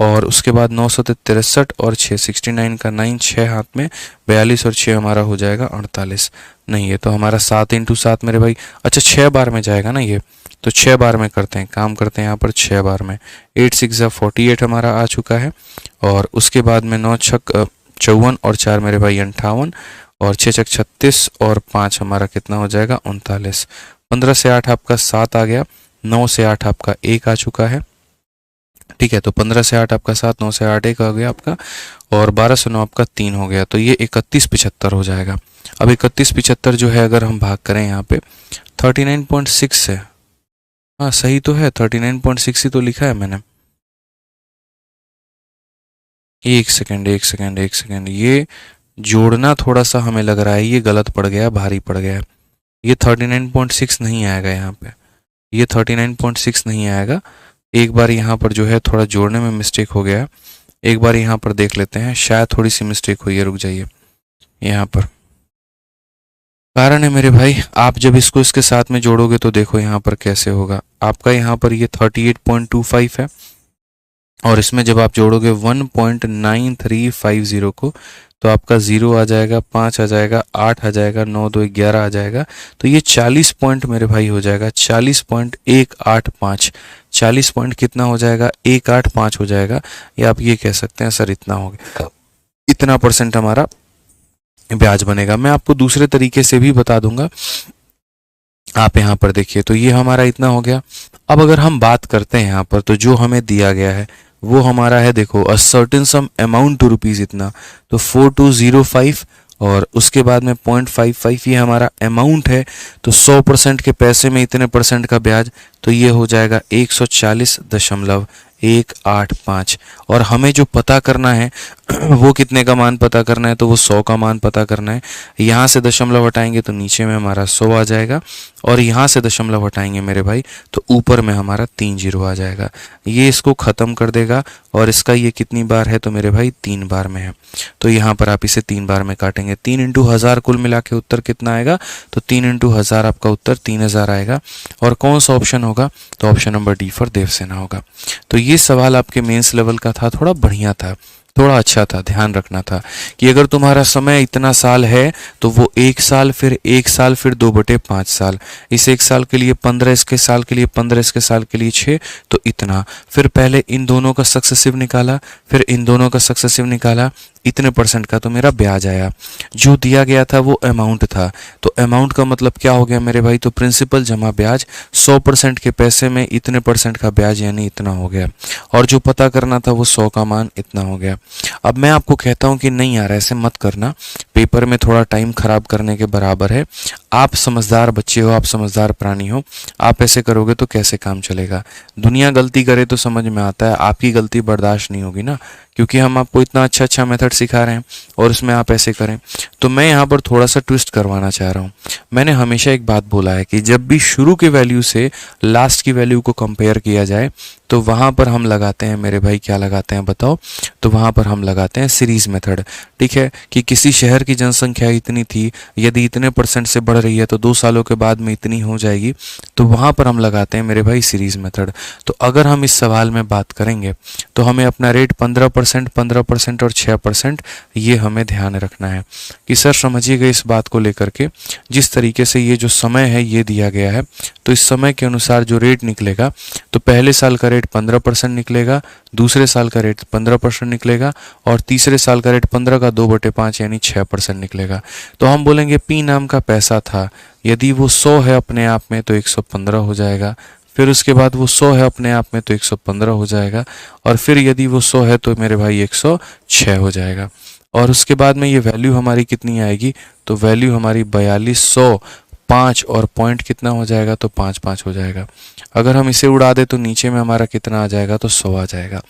और उसके बाद 9 7 63, और 6 69 का 9, 6 हाथ में 42, और 6 हमारा हो जाएगा 48। नहीं, ये तो हमारा 7 इंटू 7 मेरे भाई, अच्छा 6 बार में जाएगा ना ये, तो 6 बार में करते हैं, काम करते हैं यहाँ पर 6 बार में। 8 6 48 हमारा आ चुका है, और उसके बाद में 9 6 54, और 4 मेरे भाई 58, और 6 6 36, और 5 हमारा कितना हो जाएगा 39। 15 से 8 आपका 7 आ गया, 9 से 8 आपका 1 आ चुका है। ठीक है, तो 15 से 8 आपका 7, 9 से 8 1 आ गया आपका, और 12 से 9 आपका 3 हो गया। तो ये 3175 हो जाएगा। अब 3175 जो है अगर हम भाग करें यहाँ पे 39.6 से, हाँ सही तो है, 39.6 ही तो लिखा है मैंने। एक सेकेंड एक सेकेंड एक सेकेंड, ये जोड़ना थोड़ा सा हमें लग रहा है ये गलत पड़ गया, भारी पड़ गया। ये 39.6 नहीं आएगा यहाँ पे, ये 39.6 नहीं आएगा। एक बार यहाँ पर जो है थोड़ा जोड़ने में मिस्टेक हो गया, एक बार यहाँ पर देख लेते हैं, शायद थोड़ी सी मिस्टेक हुई है, रुक जाइए। यहाँ पर कारण है मेरे भाई, आप जब इसको इसके साथ में जोड़ोगे तो देखो यहाँ पर कैसे होगा। आपका यहाँ पर ये 38.25 है और इसमें जब आप जोड़ोगे 1.9350 को तो आपका 0 आ जाएगा, 5 आ जाएगा, 8 आ जाएगा, 9 2 11 आ जाएगा। तो ये 40 पॉइंट मेरे भाई हो जाएगा, 40.185। 40 पॉइंट कितना हो जाएगा, 185 हो जाएगा। या आप ये कह सकते हैं सर इतना हो गया, इतना परसेंट हमारा ब्याज बनेगा। मैं आपको दूसरे तरीके से भी बता दूंगा, आप यहाँ पर देखिए। तो ये हमारा इतना हो गया। अब अगर हम बात करते हैं यहाँ पर, तो जो हमें दिया गया है वो हमारा है, देखो, a certain sum amount to rupees इतना, तो 4205 और उसके बाद में 0.55 ये हमारा अमाउंट है। तो 100% के पैसे में इतने परसेंट का ब्याज, तो ये हो जाएगा 140.185। और हमें जो पता करना है वो कितने का मान पता करना है, तो वो 100 का मान पता करना है। यहाँ से दशमलव हटाएंगे तो नीचे में हमारा 100 आ जाएगा, और यहाँ से दशमलव हटाएंगे मेरे भाई तो ऊपर में हमारा 3 जीरो आ जाएगा। ये इसको ख़त्म कर देगा। और इसका ये कितनी बार है, तो मेरे भाई 3 बार में है। तो यहाँ पर आप इसे 3 बार में काटेंगे, 3 इंटू 1000 कुल मिला के उत्तर कितना आएगा, तो 3 इंटू 1000 आपका उत्तर 3000 आएगा। और कौन सा ऑप्शन होगा, तो option number D for Devsena होगा। तो ये सवाल आपके मेंस लेवल का था, थोड़ा बढ़िया था, थोड़ा अच्छा था। ध्यान रखना था कि अगर तुम्हारा समय इतना साल है तो वो 1 साल फिर 1 साल फिर 2/5 साल, इस 1 साल के लिए 15, इसके साल के लिए 15, इसके साल के लिए 6, तो इतना। फिर पहले इन दोनों का सक्सेसिव निकाला, फिर इन दोनों का सक्सेसिव निकाला, इतने परसेंट का तो मेरा ब्याज आया। जो दिया गया था वो अमाउंट था, तो अमाउंट का मतलब क्या हो गया मेरे भाई, तो प्रिंसिपल जमा ब्याज, 100% के पैसे में इतने परसेंट का ब्याज यानी इतना हो गया। और जो पता करना था वो 100 का मान इतना हो गया। अब मैं आपको कहता हूं कि नहीं यार ऐसे मत करना, पेपर में थोड़ा टाइम खराब करने के बराबर है। आप समझदार बच्चे हो, आप समझदार प्राणी हो, आप ऐसे करोगे तो कैसे काम चलेगा। दुनिया गलती करे तो समझ में आता है, आपकी गलती बर्दाश्त नहीं होगी ना, क्योंकि हम आपको इतना अच्छा अच्छा मेथड सिखा रहे हैं और उसमें आप ऐसे करें। तो मैं यहाँ पर थोड़ा सा ट्विस्ट करवाना चाह रहा हूँ। मैंने हमेशा एक बात बोला है कि जब भी शुरू के वैल्यू से लास्ट की वैल्यू को कंपेयर किया जाए तो वहाँ पर हम लगाते हैं मेरे भाई, क्या लगाते हैं बताओ, तो वहाँ पर हम लगाते हैं सीरीज मेथड। ठीक है, कि किसी शहर की जनसंख्या इतनी थी, यदि इतने परसेंट से बढ़ रही है तो 2 सालों के बाद में इतनी हो जाएगी, तो वहाँ पर हम लगाते हैं मेरे भाई सीरीज मेथड। तो अगर हम इस सवाल में बात करेंगे तो हमें अपना रेट 15%, 15% और 6%, ये हमें ध्यान रखना है कि सर समझिएगा इस बात को लेकर के, जिस तरीके से ये जो समय है ये दिया गया है, तो इस समय के अनुसार जो रेट निकलेगा, तो पहले साल का रेट 15% निकलेगा, दूसरे साल का रेट 15% निकलेगा, और तीसरे साल का रेट 15 का 2/5 यानी 6% निकलेगा। तो हम बोलेंगे पी नाम का पैसा था, यदि वो 100 है अपने आप में तो 115 हो जाएगा, फिर उसके बाद वो 100 है अपने आप में तो 115 हो जाएगा, और फिर यदि वो 100 है तो मेरे भाई 106 हो जाएगा। और उसके बाद में ये वैल्यू हमारी कितनी आएगी, तो वैल्यू हमारी 4200, 5 और पॉइंट कितना हो जाएगा, तो 5 हो जाएगा। अगर हम इसे उड़ा दे तो नीचे में हमारा कितना आ जाएगा, तो 100 आ जाएगा।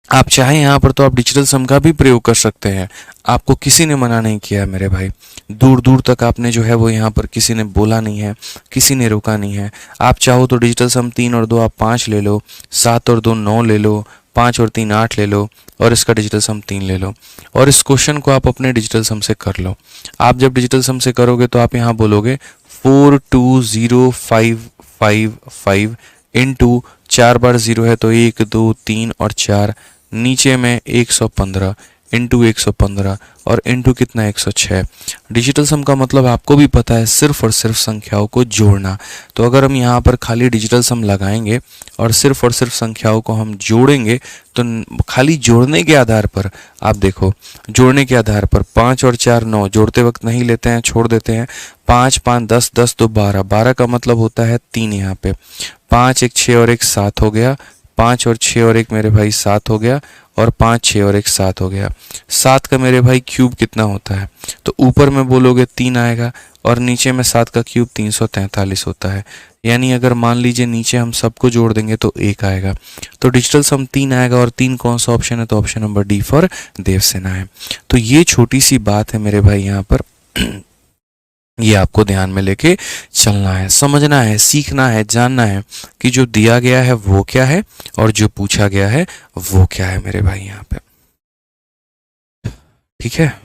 आप चाहें यहाँ पर तो आप डिजिटल सम का भी प्रयोग कर सकते हैं, आपको किसी ने मना नहीं किया मेरे भाई। दूर दूर तक आपने जो है वो यहाँ पर किसी ने बोला नहीं है, किसी ने रोका नहीं है। आप चाहो तो डिजिटल सम 3 और 2 आप 5 ले लो, 7 और 2 9 ले लो, 5 और 3 8 ले लो, और इसका डिजिटल सम 3 ले लो, और इस क्वेश्चन को आप अपने डिजिटल सम से कर लो। आप जब डिजिटल सम से करोगे तो आप यहाँ बोलोगे 42055 इंटू 4 बार 0 है तो 1 2 3 और 4, नीचे में 115 इंटू 115 और इंटू कितना 106। डिजिटल सम का मतलब आपको भी पता है, सिर्फ और सिर्फ संख्याओं को जोड़ना। तो अगर हम यहाँ पर खाली डिजिटल सम लगाएंगे और सिर्फ संख्याओं को हम जोड़ेंगे तो खाली जोड़ने के आधार पर, आप देखो जोड़ने के आधार पर 5 और 4 9, जोड़ते वक्त नहीं लेते हैं, छोड़ देते हैं। 5 5 10 10 तो 12, 12 का मतलब होता है 3 यहाँ पे, 5 1 6 और 1 7 हो गया, 5 और 6 और 1 मेरे भाई 7 हो गया, और 5 6 और 1 7 हो गया। 7 का मेरे भाई क्यूब कितना होता है, तो ऊपर में बोलोगे 3 आएगा, और नीचे में 7 का क्यूब 343 होता है। यानी अगर मान लीजिए नीचे हम सबको जोड़ देंगे तो 1 आएगा, तो डिजिटल सम 3 आएगा, और 3 कौन सा ऑप्शन है, तो option number D for Devsena है। तो ये छोटी सी बात है मेरे भाई यहाँ पर ये आपको ध्यान में लेके चलना है, समझना है, सीखना है, जानना है कि जो दिया गया है वो क्या है और जो पूछा गया है वो क्या है मेरे भाई यहाँ पे। ठीक है,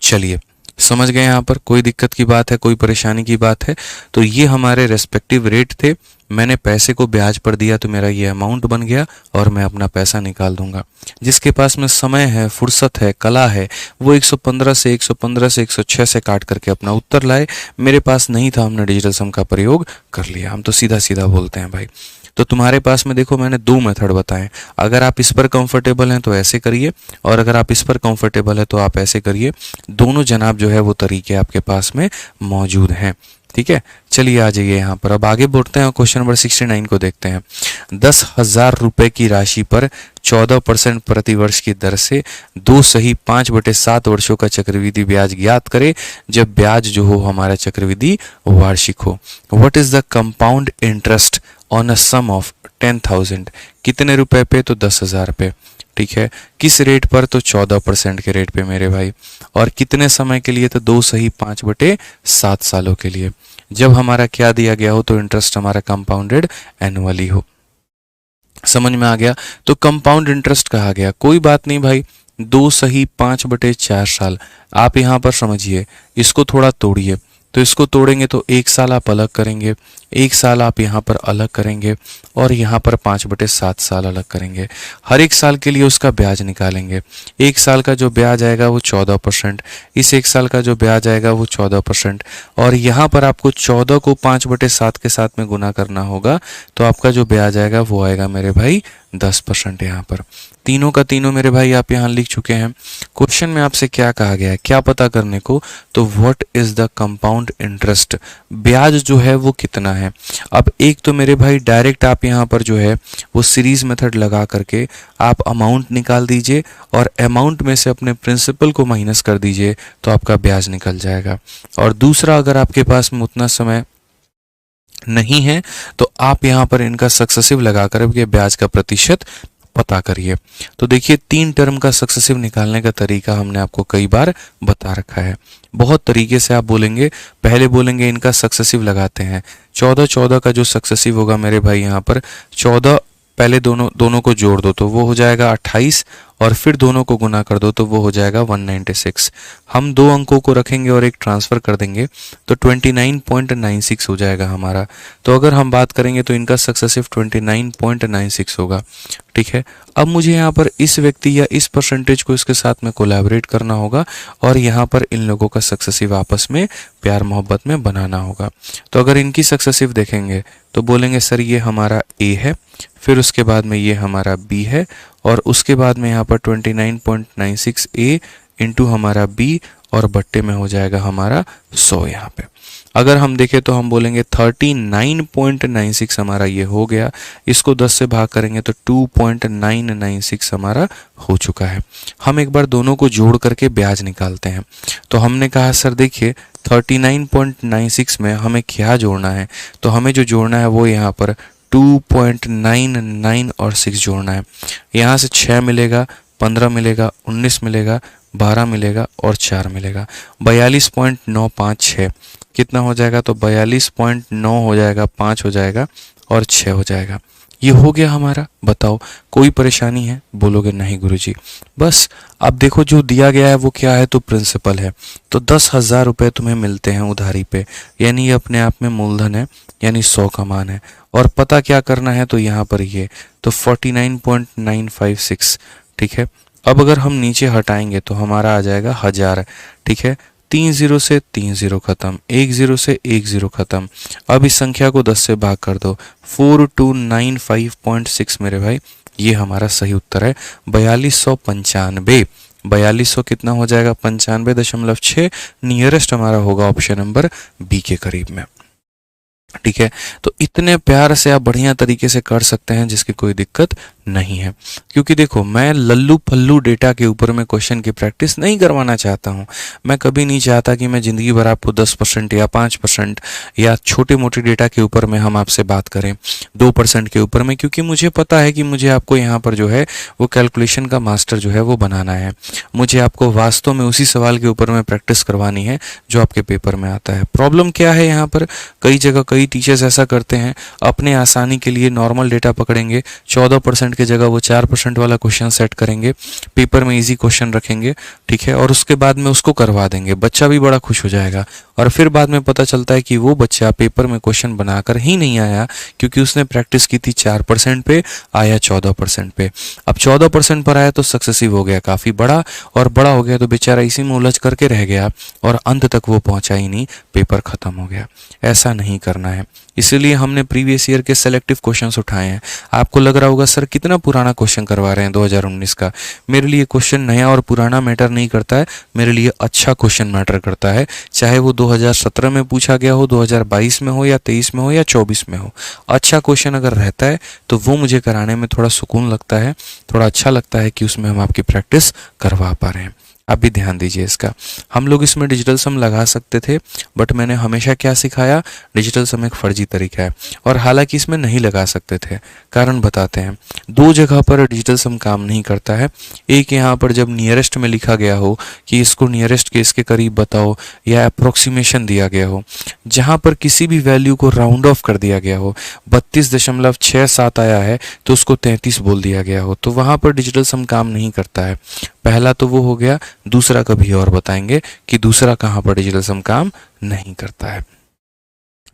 चलिए समझ गए यहाँ पर, कोई दिक्कत की बात है, कोई परेशानी की बात है? तो ये हमारे रेस्पेक्टिव रेट थे, मैंने पैसे को ब्याज पर दिया तो मेरा ये अमाउंट बन गया और मैं अपना पैसा निकाल दूंगा। जिसके पास में समय है, फुर्सत है, कला है, वो 115 से 106 से काट करके अपना उत्तर लाए। मेरे पास नहीं था, हमने डिजिटल सम का प्रयोग कर लिया। हम तो सीधा सीधा बोलते हैं भाई। तो तुम्हारे पास में देखो मैंने 2 मेथड बताए, अगर आप इस पर कंफर्टेबल हैं तो ऐसे करिए, और अगर आप इस पर कंफर्टेबल है तो आप ऐसे करिए। दोनों जनाब जो है वो तरीके आपके पास में मौजूद हैं। ठीक है, चलिए आ जाइए यहाँ पर, अब आगे बढ़ते हैं, क्वेश्चन नंबर 69 को देखते हैं। 10,000 रुपए की राशि पर 14% प्रतिवर्ष की दर से 2 सही 5/7 वर्षों का चक्रवृद्धि ब्याज ज्ञात करें जब ब्याज जो हो हमारा चक्रवृद्धि वार्षिक हो। What is the compound interest on a sum of 10,000? कितने रुपए पे, तो 10,000 पे। ठीक है, किस रेट पर, तो 14% के रेट पे मेरे भाई, और कितने समय के लिए, तो 2 सही 5/7 सालों के लिए। जब हमारा क्या दिया गया हो, तो इंटरेस्ट हमारा कंपाउंडेड एनुअली हो। समझ में आ गया? तो कंपाउंड इंटरेस्ट कहा गया, कोई बात नहीं भाई, 2 सही 5/4 साल। आप यहाँ पर समझिए, इसको थोड़ा तोड़िए, तो इसको तोड़ेंगे तो 1 साल आप अलग करेंगे, 1 साल आप यहाँ पर अलग करेंगे, और यहाँ पर 5/7 साल अलग करेंगे। हर एक साल के लिए उसका ब्याज निकालेंगे। 1 साल का जो ब्याज आएगा वो 14%, इस 1 साल का जो ब्याज आएगा वो 14%, और यहाँ पर आपको 14 को 5/7 के साथ में गुना करना होगा, तो आपका जो ब्याज आएगा वो आएगा मेरे भाई 10%। यहाँ पर तीनों का तीनों मेरे भाई आप यहाँ लिख चुके हैं। क्वेश्चन में आपसे क्या कहा गया है, क्या पता करने को, तो what is the compound interest, ब्याज जो है वो कितना है। अब एक तो मेरे भाई डायरेक्ट आप यहाँ पर जो है वो सीरीज मेथड लगा करके आप अमाउंट निकाल दीजिए, और अमाउंट में से अपने प्रिंसिपल को माइनस कर दीजिए, तो आपका ब्याज निकल जाएगा। और दूसरा, अगर आपके पास में उतना समय नहीं है तो आप यहाँ पर इनका सक्सेसिव लगा कर के ब्याज का प्रतिशत पता करिए। तो देखिए 3 टर्म का सक्सेसिव निकालने का तरीका हमने आपको कई बार बता रखा है, बहुत तरीके से आप बोलेंगे। पहले बोलेंगे इनका सक्सेसिव लगाते हैं, 14 का जो सक्सेसिव होगा मेरे भाई यहाँ पर 14, पहले दोनों को जोड़ दो तो वो हो जाएगा 28, और फिर दोनों को गुना कर दो तो वो हो जाएगा 196। हम 2 अंकों को रखेंगे और एक ट्रांसफर कर देंगे तो 29.96 हो जाएगा हमारा। तो अगर हम बात करेंगे तो इनका सक्सेसिव 29.96 होगा। ठीक है, अब मुझे यहाँ पर इस व्यक्ति या इस परसेंटेज को इसके साथ में कोलैबोरेट करना होगा, और यहाँ पर इन लोगों का सक्सेसिव आपस में प्यार मोहब्बत में बनाना होगा। तो अगर इनकी सक्सेसिव देखेंगे तो बोलेंगे सर ये हमारा A है, फिर उसके बाद में ये हमारा B है, और उसके बाद में यहाँ पर 29.96 A इंटू हमारा B, और बट्टे में हो जाएगा हमारा 100 यहाँ पे। अगर हम देखें तो हम बोलेंगे 39.96 हमारा ये हो गया, इसको 10 से भाग करेंगे तो 2.996 हमारा हो चुका है। हम एक बार दोनों को जोड़ करके ब्याज निकालते हैं। तो हमने कहा सर देखिए 39.96 में हमें क्या जोड़ना है, तो हमें जो जोड़ना है वो यहाँ पर 2.99 और 6 जोड़ना है। यहाँ से 6 मिलेगा, 15 मिलेगा, 19 मिलेगा, 12 मिलेगा और 4 मिलेगा, 42.956 कितना हो जाएगा, तो 42.9 हो जाएगा, 5 हो जाएगा और 6 हो जाएगा। ये हो गया हमारा। बताओ कोई परेशानी है? बोलोगे नहीं गुरुजी। बस अब देखो जो दिया गया है वो क्या है, तो प्रिंसिपल है। तो 10,000 रुपये तुम्हें मिलते हैं उधारी पे, यानी ये अपने आप में मूलधन है, यानी 100 का मान है। और पता क्या करना है, तो यहाँ पर ये तो 49.956। ठीक है, अब अगर हम नीचे हटाएंगे तो हमारा आ जाएगा 1000। ठीक है, 3 0 से 3 0 खत्म, 1 0 से 1 0 खत्म। अब इस संख्या को 10 से भाग कर दो, 4295.6 मेरे भाई, ये हमारा सही उत्तर है। 4295, 4200 कितना हो जाएगा, 95.6। नियरेस्ट हमारा होगा ऑप्शन नंबर बी के करीब में। ठीक है। तो इतने प्यार से आप बढ़िया तरीके से कर सकते हैं जिसकी कोई दिक्कत नहीं है, क्योंकि देखो मैं लल्लू पल्लू डेटा के ऊपर में क्वेश्चन की प्रैक्टिस नहीं करवाना चाहता हूं। मैं कभी नहीं चाहता कि मैं ज़िंदगी भर आपको 10% या 5% या छोटे मोटे डेटा के ऊपर में हम आपसे बात करें 2% के ऊपर में, क्योंकि मुझे पता है कि मुझे आपको यहाँ पर जो है वो कैलकुलेशन का मास्टर जो है वो बनाना है। मुझे आपको वास्तव में उसी सवाल के ऊपर में प्रैक्टिस करवानी है जो आपके पेपर में आता है। प्रॉब्लम क्या है यहाँ पर, कई जगह कई टीचर्स ऐसा करते हैं, अपने आसानी के लिए नॉर्मल डेटा पकड़ेंगे, 14% की जगह वो 4% वाला क्वेश्चन सेट करेंगे, पेपर में इजी क्वेश्चन रखेंगे, ठीक है, और उसके बाद में उसको करवा देंगे, बच्चा भी बड़ा खुश हो जाएगा। और फिर बाद में पता चलता है कि वो बच्चा पेपर में क्वेश्चन बनाकर ही नहीं आया, क्योंकि उसने प्रैक्टिस की थी 4% पे, आया 14% पे। अब 14% पर आया तो सक्सेसिव हो गया काफ़ी बड़ा, और बड़ा हो गया तो बेचारा इसी में उलझ करके रह गया और अंत तक वो पहुंचा ही नहीं, पेपर खत्म हो गया। ऐसा नहीं करना है, इसीलिए हमने प्रीवियस ईयर के सेलेक्टिव क्वेश्चंस उठाए हैं। आपको लग रहा होगा सर कितना पुराना क्वेश्चन करवा रहे हैं 2019 का। मेरे लिए क्वेश्चन नया और पुराना मैटर नहीं करता है, मेरे लिए अच्छा क्वेश्चन मैटर करता है, चाहे वो 2017 में पूछा गया हो, 2022 में हो, या 23 में हो, या 24 में हो। अच्छा क्वेश्चन अगर रहता है तो वो मुझे कराने में थोड़ा सुकून लगता है, थोड़ा अच्छा लगता है कि उसमें हम आपकी प्रैक्टिस करवा पा रहे हैं। आप भी ध्यान दीजिए इसका। हम लोग इसमें डिजिटल सम लगा सकते थे, बट मैंने हमेशा क्या सिखाया, डिजिटल सम एक फर्जी तरीका है, और हालांकि इसमें नहीं लगा सकते थे। कारण बताते हैं, दो जगह पर डिजिटल सम काम नहीं करता है। एक यहाँ पर जब नियरेस्ट में लिखा गया हो कि इसको नियरेस्ट के इसके करीब बताओ, या अप्रोक्सीमेशन दिया गया हो, जहाँ पर किसी भी वैल्यू को राउंड ऑफ कर दिया गया हो, 32.67 आया है तो उसको 33 बोल दिया गया हो, तो वहाँ पर डिजिटल सम काम नहीं करता है। पहला तो वो हो गया, दूसरा कभी और बताएंगे कि दूसरा कहाँ पर डिजिटल सम काम नहीं करता है।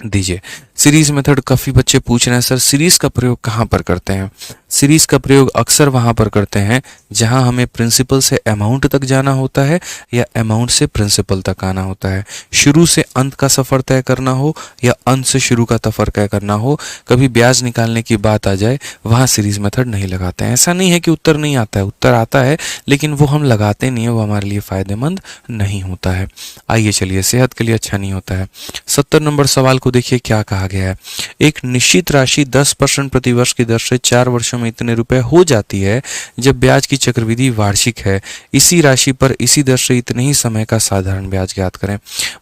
दीजिए सीरीज मेथड, काफ़ी बच्चे पूछ रहे हैं सर सीरीज का प्रयोग कहाँ पर करते हैं। सीरीज का प्रयोग अक्सर वहाँ पर करते हैं जहाँ हमें प्रिंसिपल से अमाउंट तक जाना होता है या अमाउंट से प्रिंसिपल तक आना होता है। शुरू से अंत का सफ़र तय करना हो या अंत से शुरू का सफ़र तय करना हो, कभी ब्याज निकालने की बात आ जाए, वहाँ सीरीज मेथड नहीं लगाते हैं। ऐसा नहीं है कि उत्तर नहीं आता है, उत्तर आता है, लेकिन वो हम लगाते नहीं है, वो हमारे लिए फ़ायदेमंद नहीं होता है। आइए चलिए, सेहत के लिए अच्छा नहीं होता है। 70 नंबर सवाल को देखिए क्या कहा गया है। एक निश्चित राशि 10% प्रतिवर्ष की दर से 4 वर्षों में इतने रुपए हो जाती है जब ब्याज की चक्रवृद्धि वार्षिक है। इसी राशि पर इसी दर से इतने ही समय का साधारण ब्याज ज्ञात करें।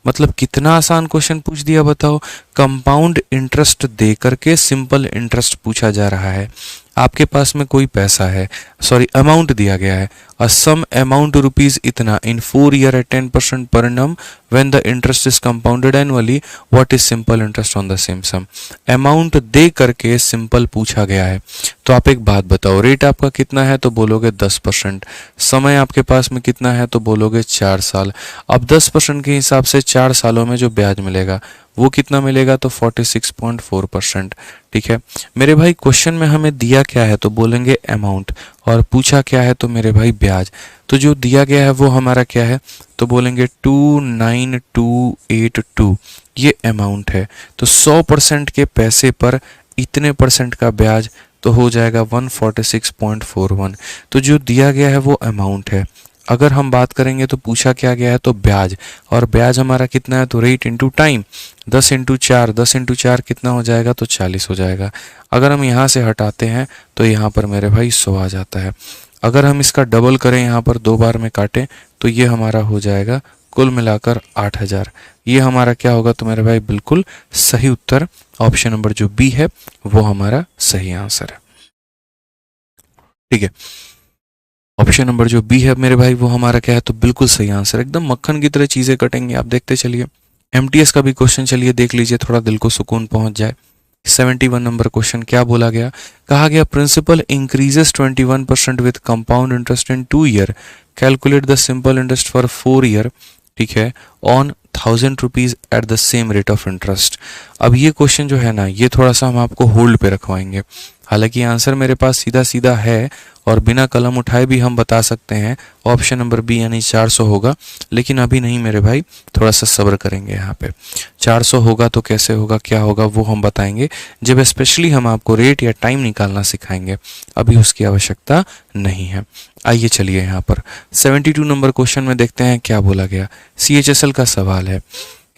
मतलब कितना आसान क्वेश्चन पूछ दिया बताओ। कंपाउंड इंटरेस्ट दे करके सिंपल इंटरेस्ट पूछा जा रहा है। आपके पास में कोई पैसा है, सॉरी अमाउंट दिया गया है, a sum amount rupees इतना in 4 year at 10% per annum when the interest is compounded annually, what is simple interest on the same sum। Amount दे करके सिंपल पूछा गया है, तो आप एक बात बताओ, रेट आपका कितना है तो बोलोगे 10%, समय आपके पास में कितना है तो बोलोगे 4 साल। अब 10% के हिसाब से 4 सालों में जो ब्याज मिलेगा वो कितना मिलेगा तो 46.4%। ठीक है मेरे भाई, क्वेश्चन में हमें दिया क्या है तो बोलेंगे अमाउंट, और पूछा क्या है तो मेरे भाई ब्याज। तो जो दिया गया है वो हमारा क्या है तो बोलेंगे 29282, ये अमाउंट है। तो 100% के पैसे पर इतने परसेंट का ब्याज तो हो जाएगा 146.41। तो जो दिया गया है वो अमाउंट है। अगर हम बात करेंगे तो पूछा क्या गया है तो ब्याज, और ब्याज हमारा कितना है तो rate into time, 10 into 4, 10 into 4 कितना हो जाएगा तो 40 हो जाएगा। अगर हम यहाँ से हटाते हैं तो यहाँ पर मेरे भाई 100 आ जाता है। अगर हम इसका डबल करें, यहाँ पर 2 बार में काटें, तो ये हमारा हो जाएगा कुल मिलाकर 8000। ये हमारा क्या होगा तो मेरे भाई बिल्कुल सही उत्तर, ऑप्शन नंबर जो बी है वो हमारा सही आंसर है। ठीक है, ऑप्शन नंबर जो बी है मेरे भाई वो हमारा क्या है तो बिल्कुल सही आंसर। एकदम मक्खन की तरह चीजें कटेंगे, आप देखते चलिए। एमटीएस का भी क्वेश्चन चलिए देख लीजिए, थोड़ा दिल को सुकून पहुंच जाए। 71 नंबर क्वेश्चन क्या बोला गया, कहा गया principal increases 21% with compound interest in 2 year, calculate the simple interest for 4 year, ठीक है, on 1000 rupees at the same rate of interest. अब ये क्वेश्चन जो है ना, ये थोड़ा सा हम आपको होल्ड पे रखवाएंगे। हालांकि आंसर मेरे पास सीधा सीधा है और बिना कलम उठाए भी हम बता सकते हैं, ऑप्शन नंबर बी यानी 400 होगा, लेकिन अभी नहीं मेरे भाई, थोड़ा सा सब्र करेंगे। यहाँ पे 400 होगा तो कैसे होगा, क्या होगा वो हम बताएंगे जब स्पेशली हम आपको रेट या टाइम निकालना सिखाएंगे, अभी उसकी आवश्यकता नहीं है। आइए चलिए यहाँ पर 72 नंबर क्वेश्चन में देखते हैं क्या बोला गया। CHSL का सवाल है,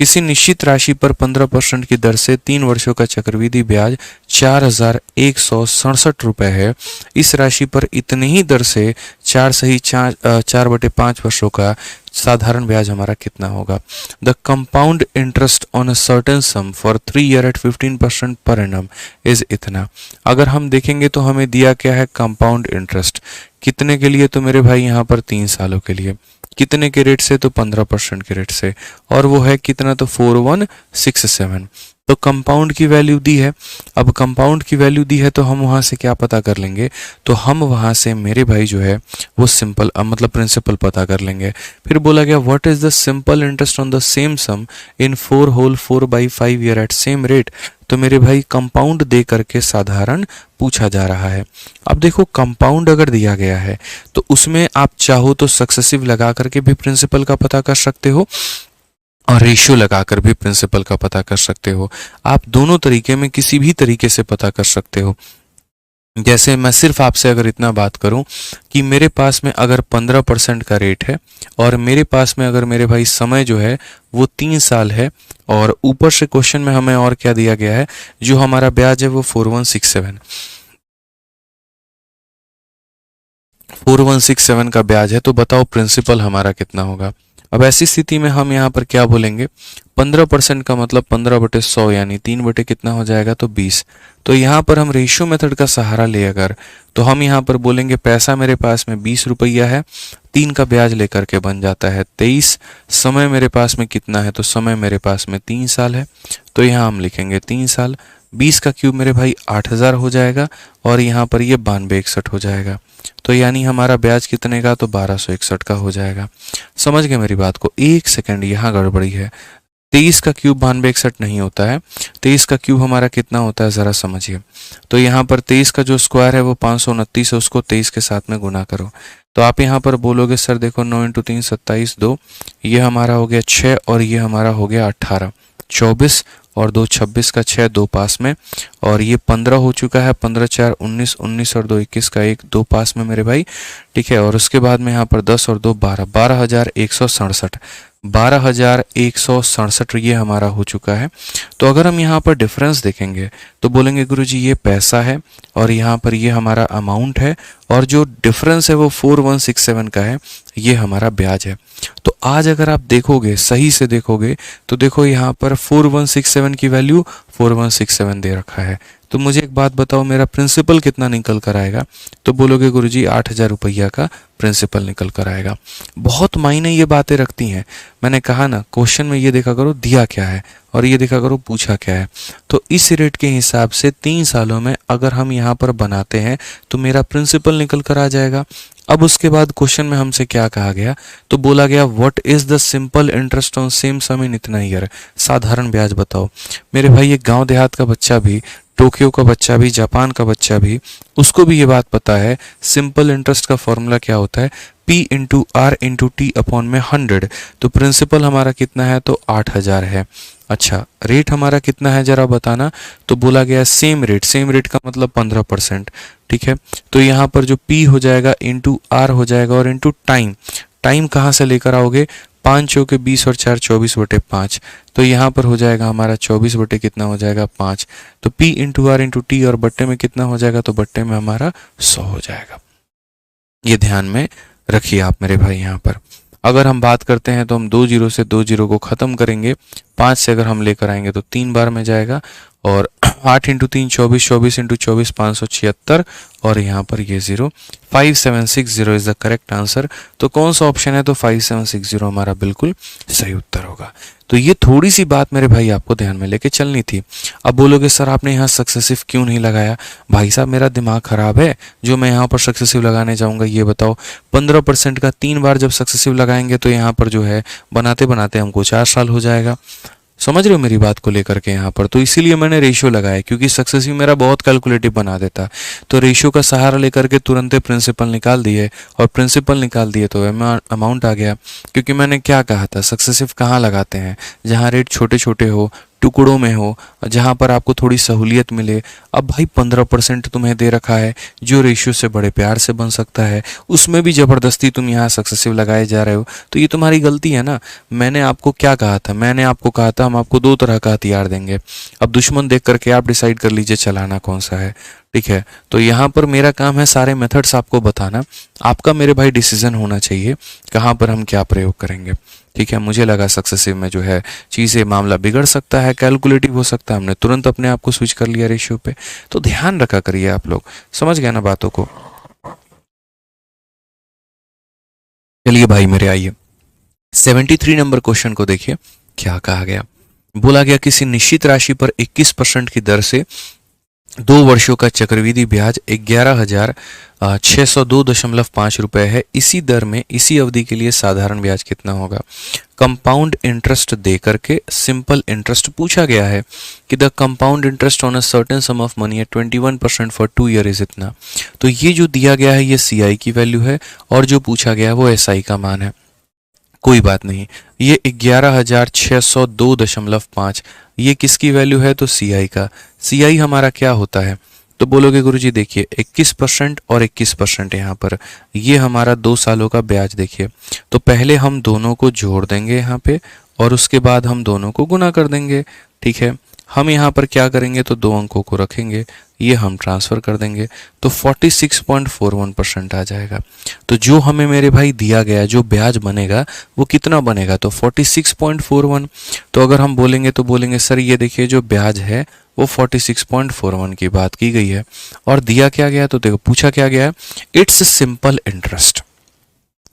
किसी निश्चित राशि पर 15% की दर से 3 वर्षों का चक्रवृद्धि ब्याज 4,167 रुपये है। इस राशि पर इतनी ही दर से 4/5 वर्षों का साधारण ब्याज हमारा कितना होगा। The compound interest on a certain sum for 3 year at 15% per annum is इतना। अगर हम देखेंगे तो हमें दिया क्या है कंपाउंड इंटरेस्ट, कितने के लिए, तो मेरे भाई यहाँ पर 3 सालों के लिए, कितने के रेट से, तो 15% के रेट से, और वो है कितना, तो 4167। तो कंपाउंड की वैल्यू दी है। अब कंपाउंड की वैल्यू दी है तो हम वहां से क्या पता कर लेंगे, तो हम वहां से मेरे भाई जो है वो सिंपल मतलब प्रिंसिपल पता कर लेंगे। फिर बोला गया what is the simple interest on the same sum in 4 year at same rate. तो मेरे भाई कंपाउंड दे करके साधारण पूछा जा रहा है। अब देखो कंपाउंड अगर दिया गया है तो उसमें आप चाहो तो सक्सेसिव लगा करके भी प्रिंसिपल का पता कर सकते हो और रेशियो लगाकर भी प्रिंसिपल का पता कर सकते हो। आप दोनों तरीके में किसी भी तरीके से पता कर सकते हो। जैसे मैं सिर्फ आपसे अगर इतना बात करूं कि मेरे पास में अगर 15% का रेट है और मेरे पास में अगर मेरे भाई समय जो है वो 3 साल है, और ऊपर से क्वेश्चन में हमें और क्या दिया गया है, जो हमारा ब्याज है वो 4167 का ब्याज है, तो बताओ प्रिंसिपल हमारा कितना होगा। अब ऐसी स्थिति में हम यहाँ पर क्या बोलेंगे, 15% का मतलब 15/100 यानी 3 कितना हो जाएगा, तो 20। तो यहाँ पर हम रेशियो मेथड का सहारा ले अगर, तो हम यहाँ पर बोलेंगे पैसा मेरे पास में 20 रुपया है, 3 का ब्याज लेकर के बन जाता है 23। समय मेरे पास में कितना है, तो समय मेरे पास में 3 साल है, तो यहाँ हम लिखेंगे 3 साल। 20 का क्यूब मेरे भाई 8000 हो जाएगा और यहाँ पर ये 9261 हो जाएगा। तो यानी हमारा ब्याज कितने का, तो 1261 का हो जाएगा। समझ गए मेरी बात को। एक सेकंड, यहाँ गड़बड़ी है। 23 का क्यूब 9261 नहीं होता है। 23 का क्यूब हमारा कितना होता है, ज़रा समझिए। तो यहाँ पर 23 का जो स्क्वायर है वो 529 है, उसको 23 के साथ में गुना करो। तो आप यहाँ पर बोलोगे सर देखो 9 × 3 27 2, ये हमारा हो गया 6 और ये हमारा हो गया 18, 24 और 2 26 का 6 2 पास में, और ये 15 हो चुका है, 15 4 19, 19 और 2 21 का 1 2 पास में मेरे भाई, ठीक है। और उसके बाद में यहाँ पर 10 और 2 12, 12,167, 12,167 ये हमारा हो चुका है। तो अगर हम यहाँ पर डिफरेंस देखेंगे तो बोलेंगे गुरुजी ये पैसा है और यहाँ पर ये हमारा अमाउंट है, और जो डिफरेंस है वो 4167 का है, ये हमारा ब्याज है। तो आज अगर आप देखोगे, सही से देखोगे, तो देखो यहाँ पर 4167 की वैल्यू 4167 दे रखा है। तो मुझे एक बात बताओ, मेरा प्रिंसिपल कितना निकल कर आएगा, तो बोलोगे गुरुजी 8000 रुपया का प्रिंसिपल निकल कर आएगा। बहुत मायने ये बातें रखती हैं। मैंने कहा ना, क्वेश्चन में ये देखा करो दिया क्या है और ये देखा करो पूछा क्या है। तो इस रेट के हिसाब से 3 सालों में अगर हम यहाँ पर बनाते हैं तो मेरा प्रिंसिपल निकल कर आ जाएगा। अब उसके बाद क्वेश्चन में हमसे क्या कहा गया, तो बोला गया what is the simple interest on same sum in इतना ईयर। साधारण ब्याज बताओ। मेरे भाई ये गांव देहात का बच्चा भी, टोक्यो का बच्चा भी, जापान का बच्चा भी, उसको भी ये बात पता है सिंपल इंटरेस्ट का फॉर्मूला क्या होता है, P × R × T अपॉन में 100। तो प्रिंसिपल हमारा कितना है, तो 8000 है। अच्छा, रेट हमारा कितना है जरा बताना, तो बोला गया सेम रेट। सेम रेट का मतलब 15%, ठीक है। तो यहाँ पर जो P हो जाएगा × R हो जाएगा और × टाइम। टाइम कहाँ से लेकर आओगे, 5 चौके 20 और 4 24/5। तो यहाँ पर हो जाएगा हमारा 24 बटे कितना हो जाएगा 5। तो P × R × T और बट्टे में कितना हो जाएगा, तो बट्टे में हमारा 100 हो जाएगा। ये ध्यान में रखिए आप मेरे भाई। यहाँ पर अगर हम बात करते हैं तो हम 2 जीरो से 2 जीरो को ख़त्म करेंगे, 5 से अगर हम लेकर आएंगे तो 3 बार में जाएगा, और 8 × 3 24, 24 × 24 576, और यहाँ पर ये 0, 5760 इज द करेक्ट आंसर। तो कौन सा ऑप्शन है, तो 5760 हमारा बिल्कुल सही उत्तर होगा। तो ये थोड़ी सी बात मेरे भाई आपको ध्यान में लेके चलनी थी। अब बोलोगे सर आपने यहाँ सक्सेसिव क्यों नहीं लगाया। भाई साहब मेरा दिमाग खराब है जो मैं यहाँ पर सक्सेसिव लगाने जाऊँगा, ये बताओ। 15% का 3 बार जब सक्सेसिव लगाएंगे तो यहाँ पर जो है बनाते बनाते हमको 4 साल हो जाएगा। समझ रहे हो मेरी बात को लेकर के यहाँ पर। तो इसीलिए मैंने रेशियो लगाया, क्योंकि सक्सेसिव मेरा बहुत कैलकुलेटिव बना देता। तो रेशियो का सहारा लेकर के तुरंत प्रिंसिपल निकाल दिए, और प्रिंसिपल निकाल दिए तो अमाउंट आ गया। क्योंकि मैंने क्या कहा था, सक्सेसिव कहाँ लगाते हैं, जहाँ रेट छोटे छोटे हो, टुकड़ों में हो, जहाँ पर आपको थोड़ी सहूलियत मिले। अब भाई 15% तुम्हें दे रखा है जो रेशियो से बड़े प्यार से बन सकता है, उसमें भी ज़बरदस्ती तुम यहाँ सक्सेसिव लगाए जा रहे हो, तो ये तुम्हारी गलती है ना। मैंने आपको क्या कहा था, मैंने आपको कहा था हम आपको 2 तरह का हथियार देंगे। अब दुश्मन देख करके आप डिसाइड कर लीजिए चलाना कौन सा है, ठीक है। तो यहाँ पर मेरा काम है सारे मेथड्स आपको बताना, आपका मेरे भाई डिसीजन होना चाहिए कहाँ पर हम क्या प्रयोग करेंगे, ठीक है। मुझे लगा सक्सेसिव में जो है चीज़ें मामला बिगड़ सकता है, कैलकुलेटिव हो सकता है, हमने तुरंत अपने आप को स्विच कर लिया रेशियो पे। तो ध्यान रखा करिए आप लोग, समझ गए ना बातों को। चलिए भाई मेरे आइए 73 नंबर क्वेश्चन को देखिए क्या कहा गया। बोला गया किसी निश्चित राशि पर 21% की दर से 2 वर्षों का चक्रवृद्धि ब्याज 11,602.5 रुपए है। इसी दर में इसी अवधि के लिए साधारण ब्याज कितना होगा। कंपाउंड इंटरेस्ट दे करके सिंपल इंटरेस्ट पूछा गया है कि the compound interest on a certain some of money है 21% फॉर 2 ईयर इज इतना। तो ये जो दिया गया है ये CI की वैल्यू है और जो पूछा गया है वो SI का मान है। कोई बात नहीं, ये 11,602.5 ये किसकी वैल्यू है, तो CI का। CI हमारा क्या होता है, तो बोलोगे गुरुजी देखिए 21% और 21% यहाँ पर, ये हमारा 2 सालों का ब्याज। देखिए तो पहले हम दोनों को जोड़ देंगे यहाँ पे और उसके बाद हम दोनों को गुना कर देंगे, ठीक है। हम यहाँ पर क्या करेंगे, तो 2 अंकों को रखेंगे, ये हम ट्रांसफ़र कर देंगे तो 46.41% आ जाएगा। तो जो हमें मेरे भाई दिया गया जो ब्याज बनेगा वो कितना बनेगा, तो 46.41। तो अगर हम बोलेंगे तो बोलेंगे सर ये देखिए जो ब्याज है वो 46.41 की बात की गई है और दिया क्या गया, तो देखो पूछा क्या गया है, it's simple interest.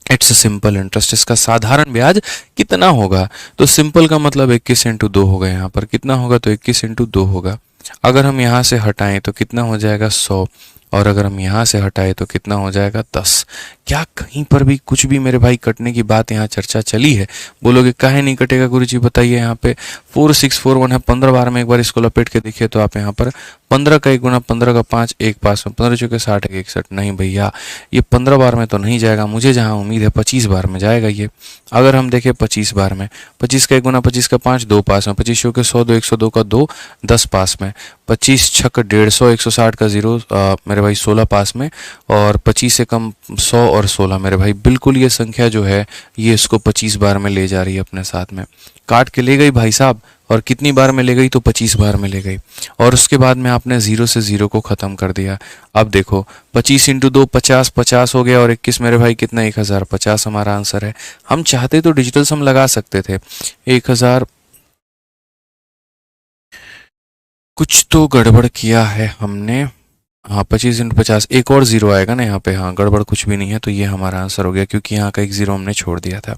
It's simple interest, इसका साधारण ब्याज कितना होगा। तो सिंपल का मतलब 21 इंटू 2 होगा, यहाँ पर कितना होगा, तो 21 इंटू 2 होगा। अगर हम यहाँ से हटाएं तो कितना हो जाएगा 100 और अगर हम यहाँ से हटाएं तो कितना हो जाएगा 10। क्या कहीं पर भी कुछ भी मेरे भाई कटने की बात यहाँ चर्चा चली है। बोलोगे काहे नहीं कटेगा गुरुजी बताइए। यहाँ पे 4641 है, 15 बार में एक बार इसको लपेट के देखिए तो आप यहाँ पर 15 का 1 गुना 15 का 5 एक पास में 15 चौके 60 61। नहीं भैया ये 15 बार में तो नहीं जाएगा, मुझे जहाँ उम्मीद है 25 बार में जाएगा ये। अगर हम देखें 25 बार में 25 का 1 गुना 25 का 5 2 पास में, 25 चौके 100 2 102 का 2 10 पास में, 25 छक 150 160 का 0 मेरे भाई 16 पास में और 25 से कम 100 और 16 मेरे भाई बिल्कुल ये संख्या जो है ये इसको 25 बार में ले जा रही है अपने साथ में। काट के ले गई भाई साहब और कितनी बार में ले गई, तो 25 बार में ले गई और उसके बाद में आपने 0 से 0 को ख़त्म कर दिया। अब देखो 25 इंटू 2 50 50 हो गया और 21 मेरे भाई कितना 1050 हमारा आंसर है। हम चाहते तो डिजिटल सम लगा सकते थे 1000, कुछ तो गड़बड़ किया है हमने। हाँ 25 इंटू 50 एक और 0 आएगा ना यहाँ पे, हाँ गड़बड़ कुछ भी नहीं है तो ये हमारा आंसर हो गया क्योंकि यहाँ का एक 0 हमने छोड़ दिया था।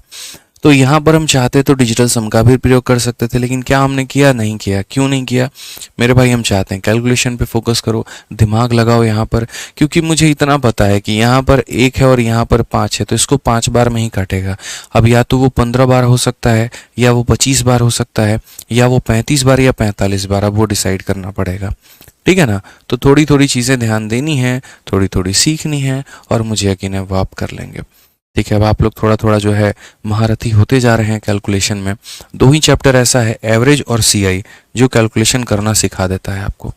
तो यहाँ पर हम चाहते तो डिजिटल सम का भी प्रयोग कर सकते थे लेकिन क्या हमने किया, नहीं किया। क्यों नहीं किया मेरे भाई, हम चाहते हैं कैलकुलेशन पे फोकस करो, दिमाग लगाओ यहाँ पर, क्योंकि मुझे इतना पता है कि यहाँ पर 1 है और यहाँ पर 5 है तो इसको 5 बार में ही काटेगा। अब या तो वो 15 बार हो सकता है या वो 25 बार हो सकता है या वो 35 बार या 45 बार, अब वो डिसाइड करना पड़ेगा, ठीक है ना। तो थोड़ी थोड़ी चीज़ें ध्यान देनी है, थोड़ी थोड़ी सीखनी है और मुझे यकीन है वो आप कर लेंगे, ठीक है। अब आप लोग थोड़ा थोड़ा जो है महारथी होते जा रहे हैं कैलकुलेशन में। 2 ही चैप्टर ऐसा है एवरेज और CI जो कैलकुलेशन करना सिखा देता है आपको।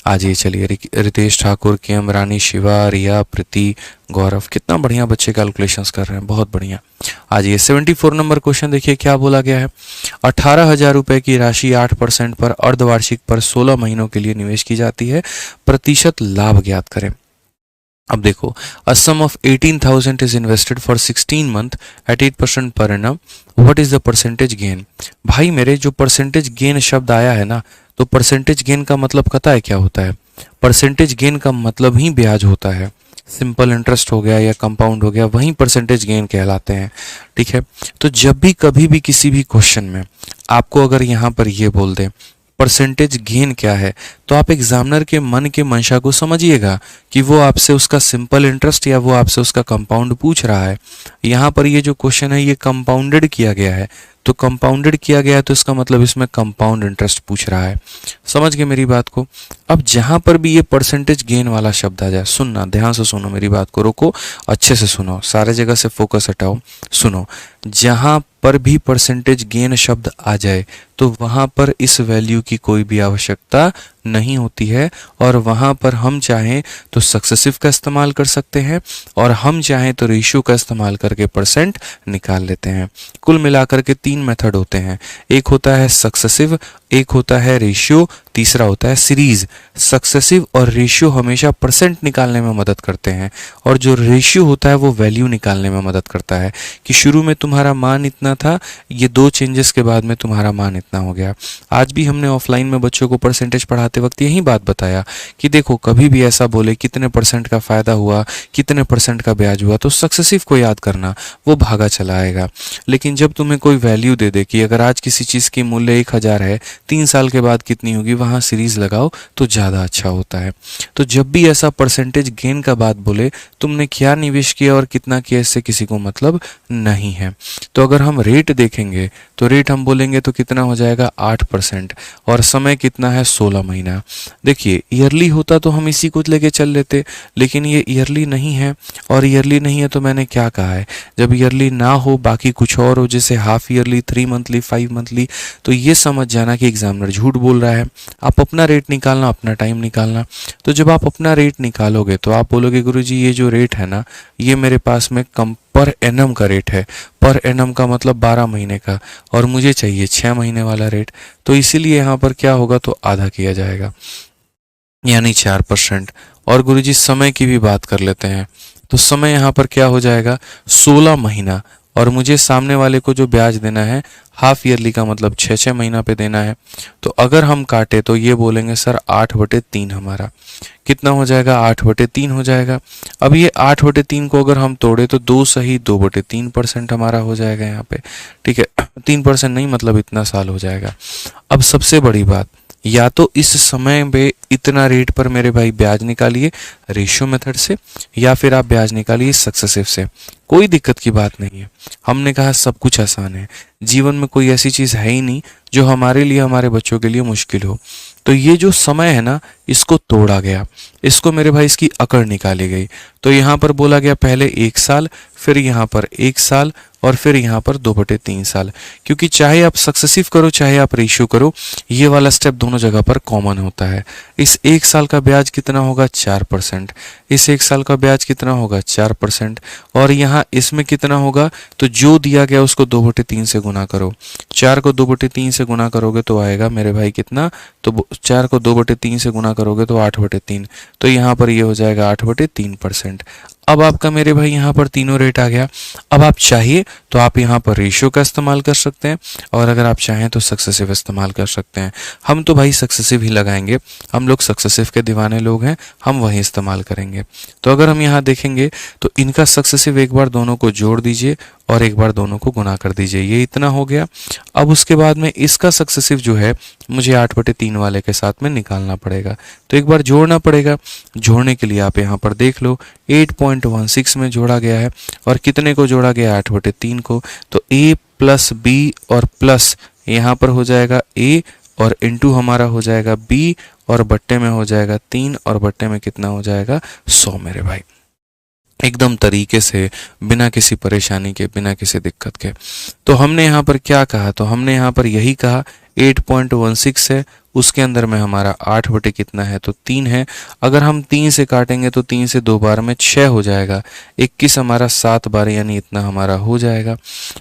आज ये चलिए रितेश ठाकुर, KM रानी, शिवा, रिया, प्रीति, गौरव, कितना बढ़िया बच्चे कैलकुलेशंस कर रहे हैं, बहुत बढ़िया। आज ये 74 नंबर क्वेश्चन देखिए क्या बोला गया है। 18,000 रुपये की राशि 8% पर अर्धवार्षिक पर 16 महीनों के लिए निवेश की जाती है, प्रतिशत लाभ ज्ञात करें। अब देखो a sum of 18,000 is invested for 16 month at 8% per annum, what is the percentage gain. भाई मेरे जो परसेंटेज गेन शब्द आया है ना, तो परसेंटेज गेन का मतलब पता है क्या होता है, परसेंटेज गेन का मतलब ही ब्याज होता है। सिंपल इंटरेस्ट हो गया या कंपाउंड हो गया वहीं परसेंटेज गेन कहलाते हैं, ठीक है। तो जब भी कभी भी किसी भी क्वेश्चन में आपको अगर यहाँ पर ये बोल दें परसेंटेज गेन क्या है, तो आप एग्जामिनर के मन के मंशा को समझिएगा कि वो आपसे उसका सिंपल इंटरेस्ट या वो आपसे उसका कंपाउंड पूछ रहा है। यहाँ पर ये जो क्वेश्चन है ये कंपाउंडेड किया गया है तो कंपाउंडेड किया गया है तो इसका मतलब इसमें कंपाउंड इंटरेस्ट पूछ रहा है। समझ गए मेरी बात को? अब जहां पर भी ये परसेंटेज गेन वाला शब्द आ जाए, सुनना ध्यान से, सुनो मेरी बात को, रोको अच्छे से सुनो, सारे जगह से फोकस हटाओ, सुनो। जहां पर भी परसेंटेज गेन शब्द आ जाए तो वहां पर इस वैल्यू की कोई भी आवश्यकता नहीं होती है, और वहां पर हम चाहें तो सक्सेसिव का इस्तेमाल कर सकते हैं और हम चाहें तो रेशियो का इस्तेमाल करके परसेंट निकाल लेते हैं। कुल मिलाकर के 3 मेथड होते हैं, एक होता है सक्सेसिव, एक होता है रेशियो, तीसरा होता है सीरीज। सक्सेसिव और रेशियो हमेशा परसेंट निकालने में मदद करते हैं, और जो रेशियो होता है वो वैल्यू निकालने में मदद करता है कि शुरू में तुम्हारा मान इतना था, ये 2 चेंजेस के बाद में तुम्हारा मान इतना हो गया। आज भी हमने ऑफलाइन में बच्चों को परसेंटेज पढ़ाते वक्त यही बात बताया कि देखो कभी भी ऐसा बोले कितने परसेंट का फायदा हुआ, कितने परसेंट का ब्याज हुआ, तो सक्सेसिव को याद करना, वो भागा चला आएगा। लेकिन जब तुम्हें कोई वैल्यू दे दे कि अगर आज किसी चीज़ की मूल्य 1000 है, 3 साल के बाद कितनी होगी, वहाँ सीरीज लगाओ तो ज़्यादा अच्छा होता है। तो जब भी ऐसा परसेंटेज गेन का बात बोले, तुमने क्या निवेश किया और कितना किया, इससे किसी को मतलब नहीं है। तो अगर हम रेट देखेंगे तो रेट हम बोलेंगे तो कितना हो जाएगा 8%, और समय कितना है 16 महीना। देखिए ईयरली होता तो हम इसी को लेके चल लेते, लेकिन ये ईयरली नहीं है, और ईयरली नहीं है तो मैंने क्या कहा है, जब ईयरली ना हो बाकी कुछ और हो, जैसे हाफ ईयरली, 3 मंथली, 5 मंथली, तो ये समझ जाना कि एग्जामिनर झूठ बोल रहा है। आप अपना रेट निकालना, अपना टाइम निकालना। तो जब आप अपना रेट निकालोगे तो आप बोलोगे गुरुजी ये जो रेट है ना, ये मेरे पास में कम पर एनम का रेट है, पर एनम का मतलब 12 महीने का, और मुझे चाहिए 6 महीने वाला रेट। तो इसीलिए यहाँ पर क्या होगा, तो आधा किया जाएगा, यानी 4%। और गुरुजी समय की भी बात कर लेते हैं, तो समय यहाँ पर क्या हो जाएगा 16 महीना, और मुझे सामने वाले को जो ब्याज देना है हाफ ईयरली का मतलब 6-6 महीना पे देना है। तो अगर हम काटे तो ये बोलेंगे सर 8/3 हमारा कितना हो जाएगा, 8/3 हो जाएगा। अब ये 8/3 को अगर हम तोड़े तो 2 सही 2/3% हमारा हो जाएगा यहाँ पे, ठीक है। 3% नहीं, मतलब इतना साल हो जाएगा। अब सबसे बड़ी बात, या तो इस समय पे इतना रेट पर मेरे भाई ब्याज निकालिए रेशियो मेथड से, या फिर आप ब्याज निकालिए सक्सेसिव से, कोई दिक्कत की बात नहीं है। हमने कहा सब कुछ आसान है, जीवन में कोई ऐसी चीज़ है ही नहीं जो हमारे लिए, हमारे बच्चों के लिए मुश्किल हो। तो ये जो समय है ना, इसको तोड़ा गया, इसको मेरे भाई इसकी अकड़ निकाली गई। तो यहाँ पर बोला गया पहले 1 साल, फिर यहाँ पर 1 साल, और फिर यहाँ पर 2/3 साल, क्योंकि चाहे आप सक्सेसिव करो चाहे आप रेशियो करो, ये वाला स्टेप दोनों जगह पर कॉमन होता है। इस 1 साल का ब्याज कितना होगा 4%, इस 1 साल का ब्याज कितना होगा 4%, और यहाँ इसमें कितना होगा, तो जो दिया गया उसको 2/3 से गुना करो। 4 को 2/3 से गुना करोगे तो आएगा मेरे भाई कितना, तो 4 को 2/3 से गुना करोगे तो 8/3, तो यहाँ पर ये हो जाएगा 8/3%। अब आपका मेरे भाई यहाँ पर तीनों रेट आ गया। अब आप चाहिए तो आप यहाँ पर रेशियो का इस्तेमाल कर सकते हैं, और अगर आप चाहें तो सक्सेसिव इस्तेमाल कर सकते हैं। हम तो भाई सक्सेसिव ही लगाएंगे, हम लोग सक्सेसिव के दीवाने लोग हैं, हम वही इस्तेमाल करेंगे। तो अगर हम यहाँ देखेंगे तो इनका सक्सेसिव एक बार दोनों को जोड़ दीजिए और एक बार दोनों को गुना कर दीजिए, ये इतना हो गया। अब उसके बाद में इसका सक्सेसिव जो है मुझे 8/3 वाले के साथ में निकालना पड़ेगा, तो एक बार जोड़ना पड़ेगा। जोड़ने के लिए आप यहाँ पर देख लो 8.16 में जोड़ा गया है, और कितने को जोड़ा गया 8/3 को, तो a प्लस बी और प्लस यहाँ पर हो जाएगा a, और इनटू हमारा हो जाएगा b, और बट्टे में हो जाएगा 3, और बट्टे में कितना हो जाएगा 100 मेरे भाई, एकदम तरीके से, बिना किसी परेशानी के, बिना किसी दिक्कत के। तो हमने यहाँ पर क्या कहा, तो हमने यहाँ पर यही कहा 8.16 है, उसके अंदर में हमारा 8 बटे कितना है, तो 3 है। अगर हम 3 से काटेंगे तो 3 से 2 बार में 6 हो जाएगा, 21 हमारा 7 बार, यानी इतना हमारा हो जाएगा।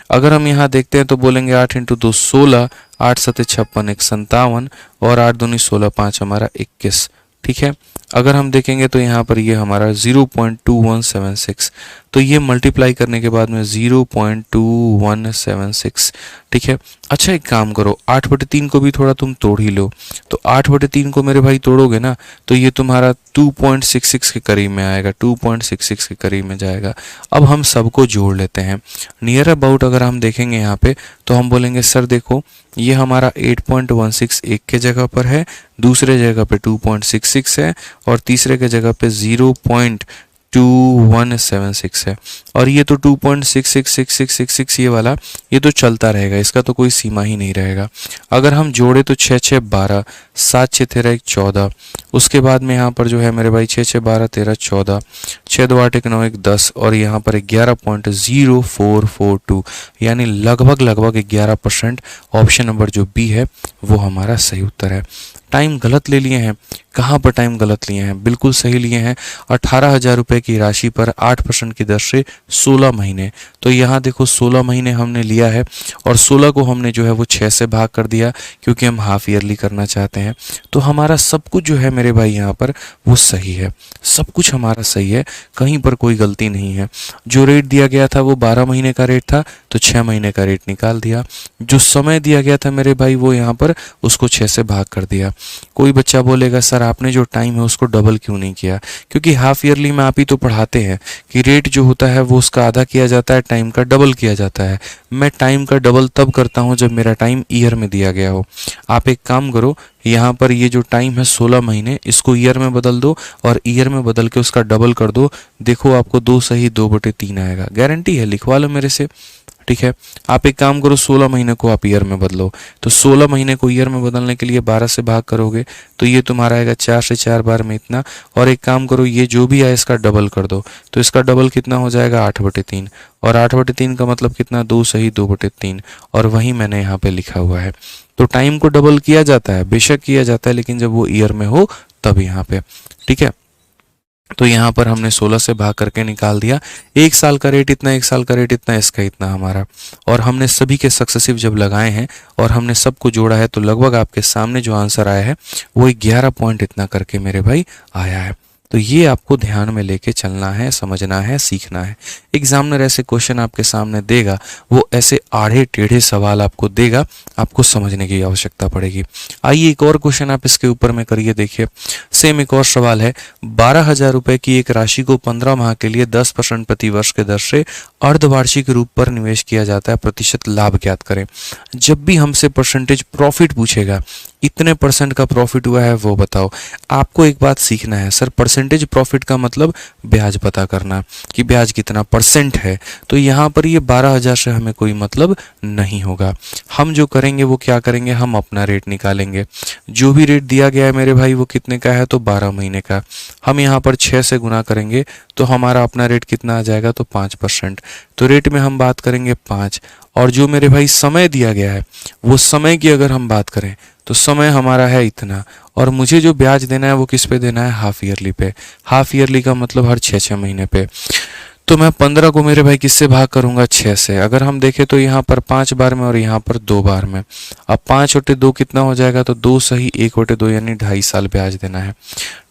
अगर हम यहाँ देखते हैं तो बोलेंगे 8 × 2 16, 8 × 7 56, 1 57, और 8 दूनी 16, 5 हमारा 21, ठीक है। अगर हम देखेंगे तो यहाँ पर ये हमारा 0.2176, तो ये मल्टीप्लाई करने के बाद में 0.2176, ठीक है। अच्छा एक काम करो, 8/3 को भी थोड़ा तुम तोड़ ही लो, तो 8/3 को मेरे भाई तोड़ोगे ना तो ये तुम्हारा 2.66 के करीब में आएगा, 2.66 के करीब में जाएगा। अब हम सबको जोड़ लेते हैं, नियर अबाउट अगर हम देखेंगे यहाँ पे तो हम बोलेंगे सर देखो ये हमारा 8.16 एक के जगह पर है, दूसरे जगह पे 2.66 है, और तीसरे के जगह पे 2176 है। और ये तो 2.666666 ये वाला, ये तो चलता रहेगा, इसका तो कोई सीमा ही नहीं रहेगा। अगर हम जोड़े तो 6 6 12, 7 6 13 1 14, उसके बाद में यहाँ पर जो है मेरे भाई 6 6 12 13 14, 6 2 8 1 9 1 10, और यहाँ पर 11.0442, यानी लगभग लगभग 11%। ऑप्शन नंबर जो बी है वो हमारा सही उत्तर है। टाइम गलत ले लिए हैं, कहाँ पर टाइम गलत लिए हैं, बिल्कुल सही लिए हैं। 18,000 रुपये की राशि पर 8% की दर से 16 महीने, तो यहाँ देखो 16 महीने हमने लिया है, और 16 को हमने जो है वो 6 से भाग कर दिया, क्योंकि हम हाफ ईयरली करना चाहते हैं। तो हमारा सब कुछ जो है मेरे भाई यहाँ पर वो सही है, सब कुछ हमारा सही है, कहीं पर कोई गलती नहीं है। जो रेट दिया गया था वो 12 महीने का रेट था, तो 6 महीने का रेट निकाल दिया। जो समय दिया गया था मेरे भाई वो यहाँ पर उसको 6 से भाग कर दिया। कोई बच्चा बोलेगा सर आपने जो टाइम है उसको डबल क्यों नहीं किया, क्योंकि हाफ ईयरली में आप ही तो पढ़ाते हैं कि रेट जो होता है वो उसका आधा किया जाता है, टाइम का डबल किया जाता है। मैं टाइम का डबल तब करता हूँ जब मेरा टाइम ईयर में दिया गया हो। आप एक काम करो, यहाँ पर ये जो टाइम है 16 महीने, इसको ईयर में बदल दो और ईयर में बदल के उसका डबल कर दो, देखो आपको 2 सही 2/3 आएगा, गारंटी है, लिखवा लो मेरे से। ठीक है, आप एक काम करो, 16 महीने को आप ईयर में बदलो, तो 16 महीने को ईयर में बदलने के लिए 12 से भाग करोगे तो ये तुम्हारा आएगा 4 से 4 बार में इतना। और एक काम करो, ये जो भी आए इसका डबल कर दो, तो इसका डबल कितना हो जाएगा 8/3, और 8/3 का मतलब कितना, 2 सही 2/3, और वही मैंने यहाँ पे लिखा हुआ है। तो टाइम को डबल किया जाता है, बेशक किया जाता है, लेकिन जब वो ईयर में हो तब यहाँ पे। ठीक है, तो यहाँ पर हमने 16 से भाग करके निकाल दिया। 1 साल का रेट इतना, 1 साल का रेट इतना, इसका इतना हमारा, और हमने सभी के सक्सेसिव जब लगाए हैं और हमने सबको जोड़ा है तो लगभग आपके सामने जो आंसर आया है वो 11 पॉइंट इतना करके मेरे भाई आया है। तो ये आपको ध्यान में लेके चलना है, समझना है, सीखना है। एग्जामिनर ऐसे क्वेश्चन आपके सामने देगा, वो ऐसे आड़े टेढ़े सवाल आपको देगा, आपको समझने की आवश्यकता पड़ेगी। आइए एक और क्वेश्चन आप इसके ऊपर में करिए, देखिए सेम एक और सवाल है। 12,000 रुपए की एक राशि को 15 माह के लिए 10% प्रति वर्ष के दर से अर्धवार्षिक रूप पर निवेश किया जाता है, प्रतिशत लाभ ज्ञात करें। जब भी हमसे परसेंटेज प्रॉफिट पूछेगा, इतने परसेंट का प्रॉफिट हुआ है वो बताओ, आपको एक बात सीखना है, सर परसेंटेज प्रॉफिट का मतलब ब्याज पता करना कि ब्याज कितना परसेंट है। तो यहाँ पर ये 12,000 से हमें कोई मतलब नहीं होगा। हम जो करेंगे वो क्या करेंगे, हम अपना रेट निकालेंगे। जो भी रेट दिया गया है मेरे भाई वो कितने का है, तो 12 महीने का। हम यहाँ पर 6 से गुना करेंगे तो हमारा अपना रेट कितना आ जाएगा, तो 5%। तो रेट में हम बात करेंगे 5, और जो मेरे भाई समय दिया गया है वो समय की अगर हम बात करें तो समय हमारा है इतना, और मुझे जो ब्याज देना है वो किस पे देना है, हाफ ईयरली पे। हाफ ईयरली का मतलब हर 6 महीने पे। तो मैं 15 को मेरे भाई किससे भाग करूंगा, 6 से। अगर हम देखें तो यहाँ पर 5 बार में और यहाँ पर 2 बार में। अब 5/2 कितना हो जाएगा, तो 2 सही 1/2, यानी 2.5 साल ब्याज देना है।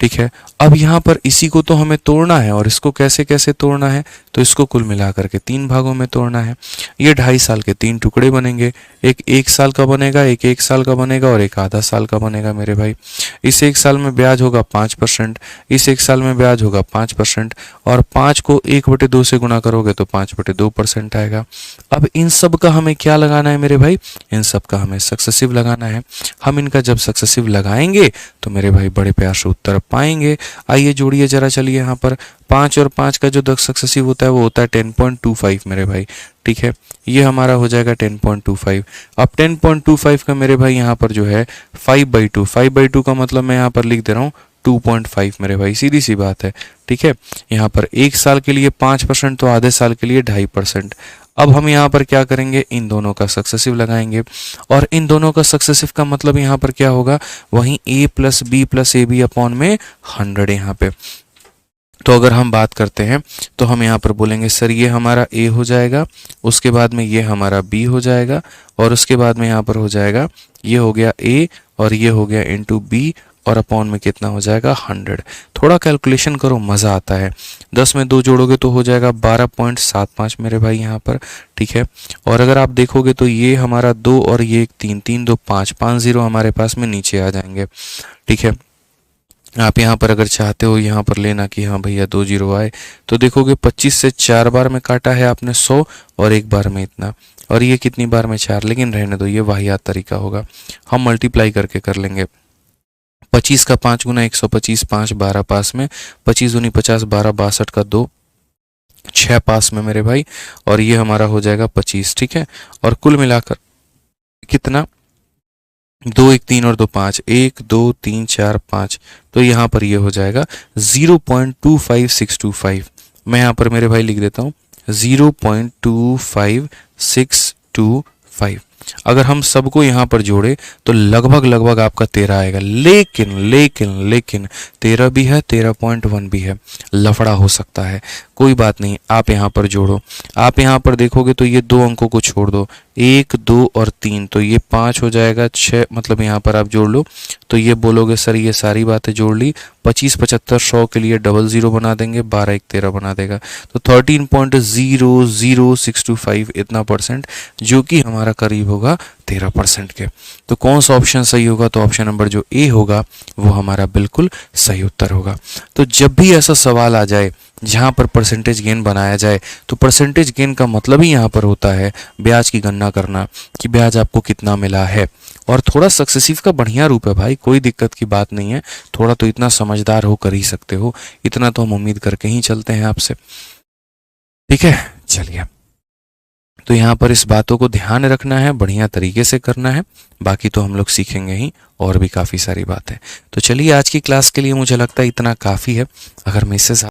ठीक है, अब यहाँ पर इसी को तो हमें तोड़ना है, और इसको कैसे कैसे तोड़ना है, तो इसको कुल मिला करके 3 भागों में तोड़ना है। ये 2.5 साल के 3 टुकड़े बनेंगे, एक 1 साल का बनेगा, एक 1 साल का बनेगा, और एक आधा साल का बनेगा मेरे भाई। इस 1 साल में ब्याज होगा 5%, इस 1 साल में ब्याज होगा 5%, और 5 को 1/2 से गुणा करोगे तो 5/2% आएगा। अब इन सब का हमें क्या लगाना है मेरे भाई, इन सब का हमें सक्सेसिव लगाना है। हम इनका जब सक्सेसिव लगाएंगे तो मेरे भाई बड़े प्यार से उत्तर पाएंगे। आइए जोड़िए जरा, चलिए यहाँ पर 5 और 5 का जो सक्सेसिव होता है वो होता है 10.25 मेरे भाई। ठीक है, ये हमारा हो जाएगा 10.25। अब 10.25 का मेरे भाई यहाँ पर जो है 5/2, 5/2 का मतलब मैं यहाँ पर लिख दे रहा हूँ 2.5 मेरे भाई, सीधी सी बात है। ठीक है, यहाँ पर 1 साल के लिए 5%, तो आधे साल के लिए 2.5%। अब हम यहाँ पर क्या करेंगे, इन दोनों का सक्सेसिव लगाएंगे, और इन दोनों का सक्सेसिव का मतलब यहाँ पर क्या होगा, वहीं a + b + ab अपॉन में 100 यहाँ पे। तो अगर हम बात करते हैं तो हम यहाँ पर बोलेंगे सर ये हमारा a हो जाएगा, उसके बाद में ये हमारा b हो जाएगा, और उसके बाद में यहाँ पर हो जाएगा, ये हो गया a और ये हो गया इंटू b, और अपॉन में कितना हो जाएगा 100। थोड़ा कैलकुलेशन करो, मज़ा आता है। 10 में 2 जोड़ोगे तो हो जाएगा 12.75 मेरे भाई यहाँ पर। ठीक है, और अगर आप देखोगे तो ये हमारा 2 और ये 3, 3 2 5, 5 0 हमारे पास में नीचे आ जाएंगे। ठीक है, आप यहाँ पर अगर चाहते हो यहाँ पर लेना कि हाँ भैया 2 0 आए, तो देखोगे 25 से 4 बार में काटा है आपने 100, और 1 बार में इतना, और ये कितनी बार में 4, लेकिन रहने दो, ये वाहियात तरीका होगा, हम मल्टीप्लाई करके कर लेंगे। 25 का 5 गुना 125, 5 12 पास में, 25 दूनी 50, 12 62 का 2, 6 पास में मेरे भाई, और ये हमारा हो जाएगा 25, ठीक है। और कुल मिलाकर कितना, 2 1 3 और 2 5, 1 2 3 4 5, तो यहाँ पर ये हो जाएगा 0.25625। मैं यहाँ पर मेरे भाई लिख देता हूँ 0.25625। अगर हम सबको यहाँ पर जोड़े तो लगभग लगभग आपका 13 आएगा, लेकिन लेकिन लेकिन 13 भी है, 13.1 भी है, लफड़ा हो सकता है। कोई बात नहीं, आप यहाँ पर जोड़ो। आप यहाँ पर देखोगे तो ये 2 अंकों को छोड़ दो, 1 2 और 3, तो ये 5 हो जाएगा, 6, मतलब यहाँ पर आप जोड़ लो तो ये बोलोगे सर ये सारी बातें जोड़ ली, 25 75 100 के लिए 00 बना देंगे, 12 1 13 बना देगा, तो 13.00625 इतना परसेंट, जो कि हमारा करीब होगा 13% के। तो कौन सा ऑप्शन सही होगा, तो ऑप्शन नंबर जो ए होगा वो हमारा बिल्कुल सही उत्तर होगा। तो जब भी ऐसा सवाल आ जाए जहाँ पर परसेंटेज गेन बनाया जाए, तो परसेंटेज गेन का मतलब ही यहाँ पर होता है ब्याज की गणना करना कि ब्याज आपको कितना मिला है। और थोड़ा सक्सेसिव का बढ़िया रूप है भाई, कोई दिक्कत की बात नहीं है, थोड़ा तो इतना समझदार हो कर ही सकते हो, इतना तो हम उम्मीद करके ही चलते हैं आपसे, ठीक है। चलिए, तो यहाँ पर इस बातों को ध्यान रखना है, बढ़िया तरीके से करना है, बाकी तो हम लोग सीखेंगे ही, और भी काफ़ी सारी बातें। तो चलिए, आज की क्लास के लिए मुझे लगता है इतना काफ़ी है। अगर मैं इससे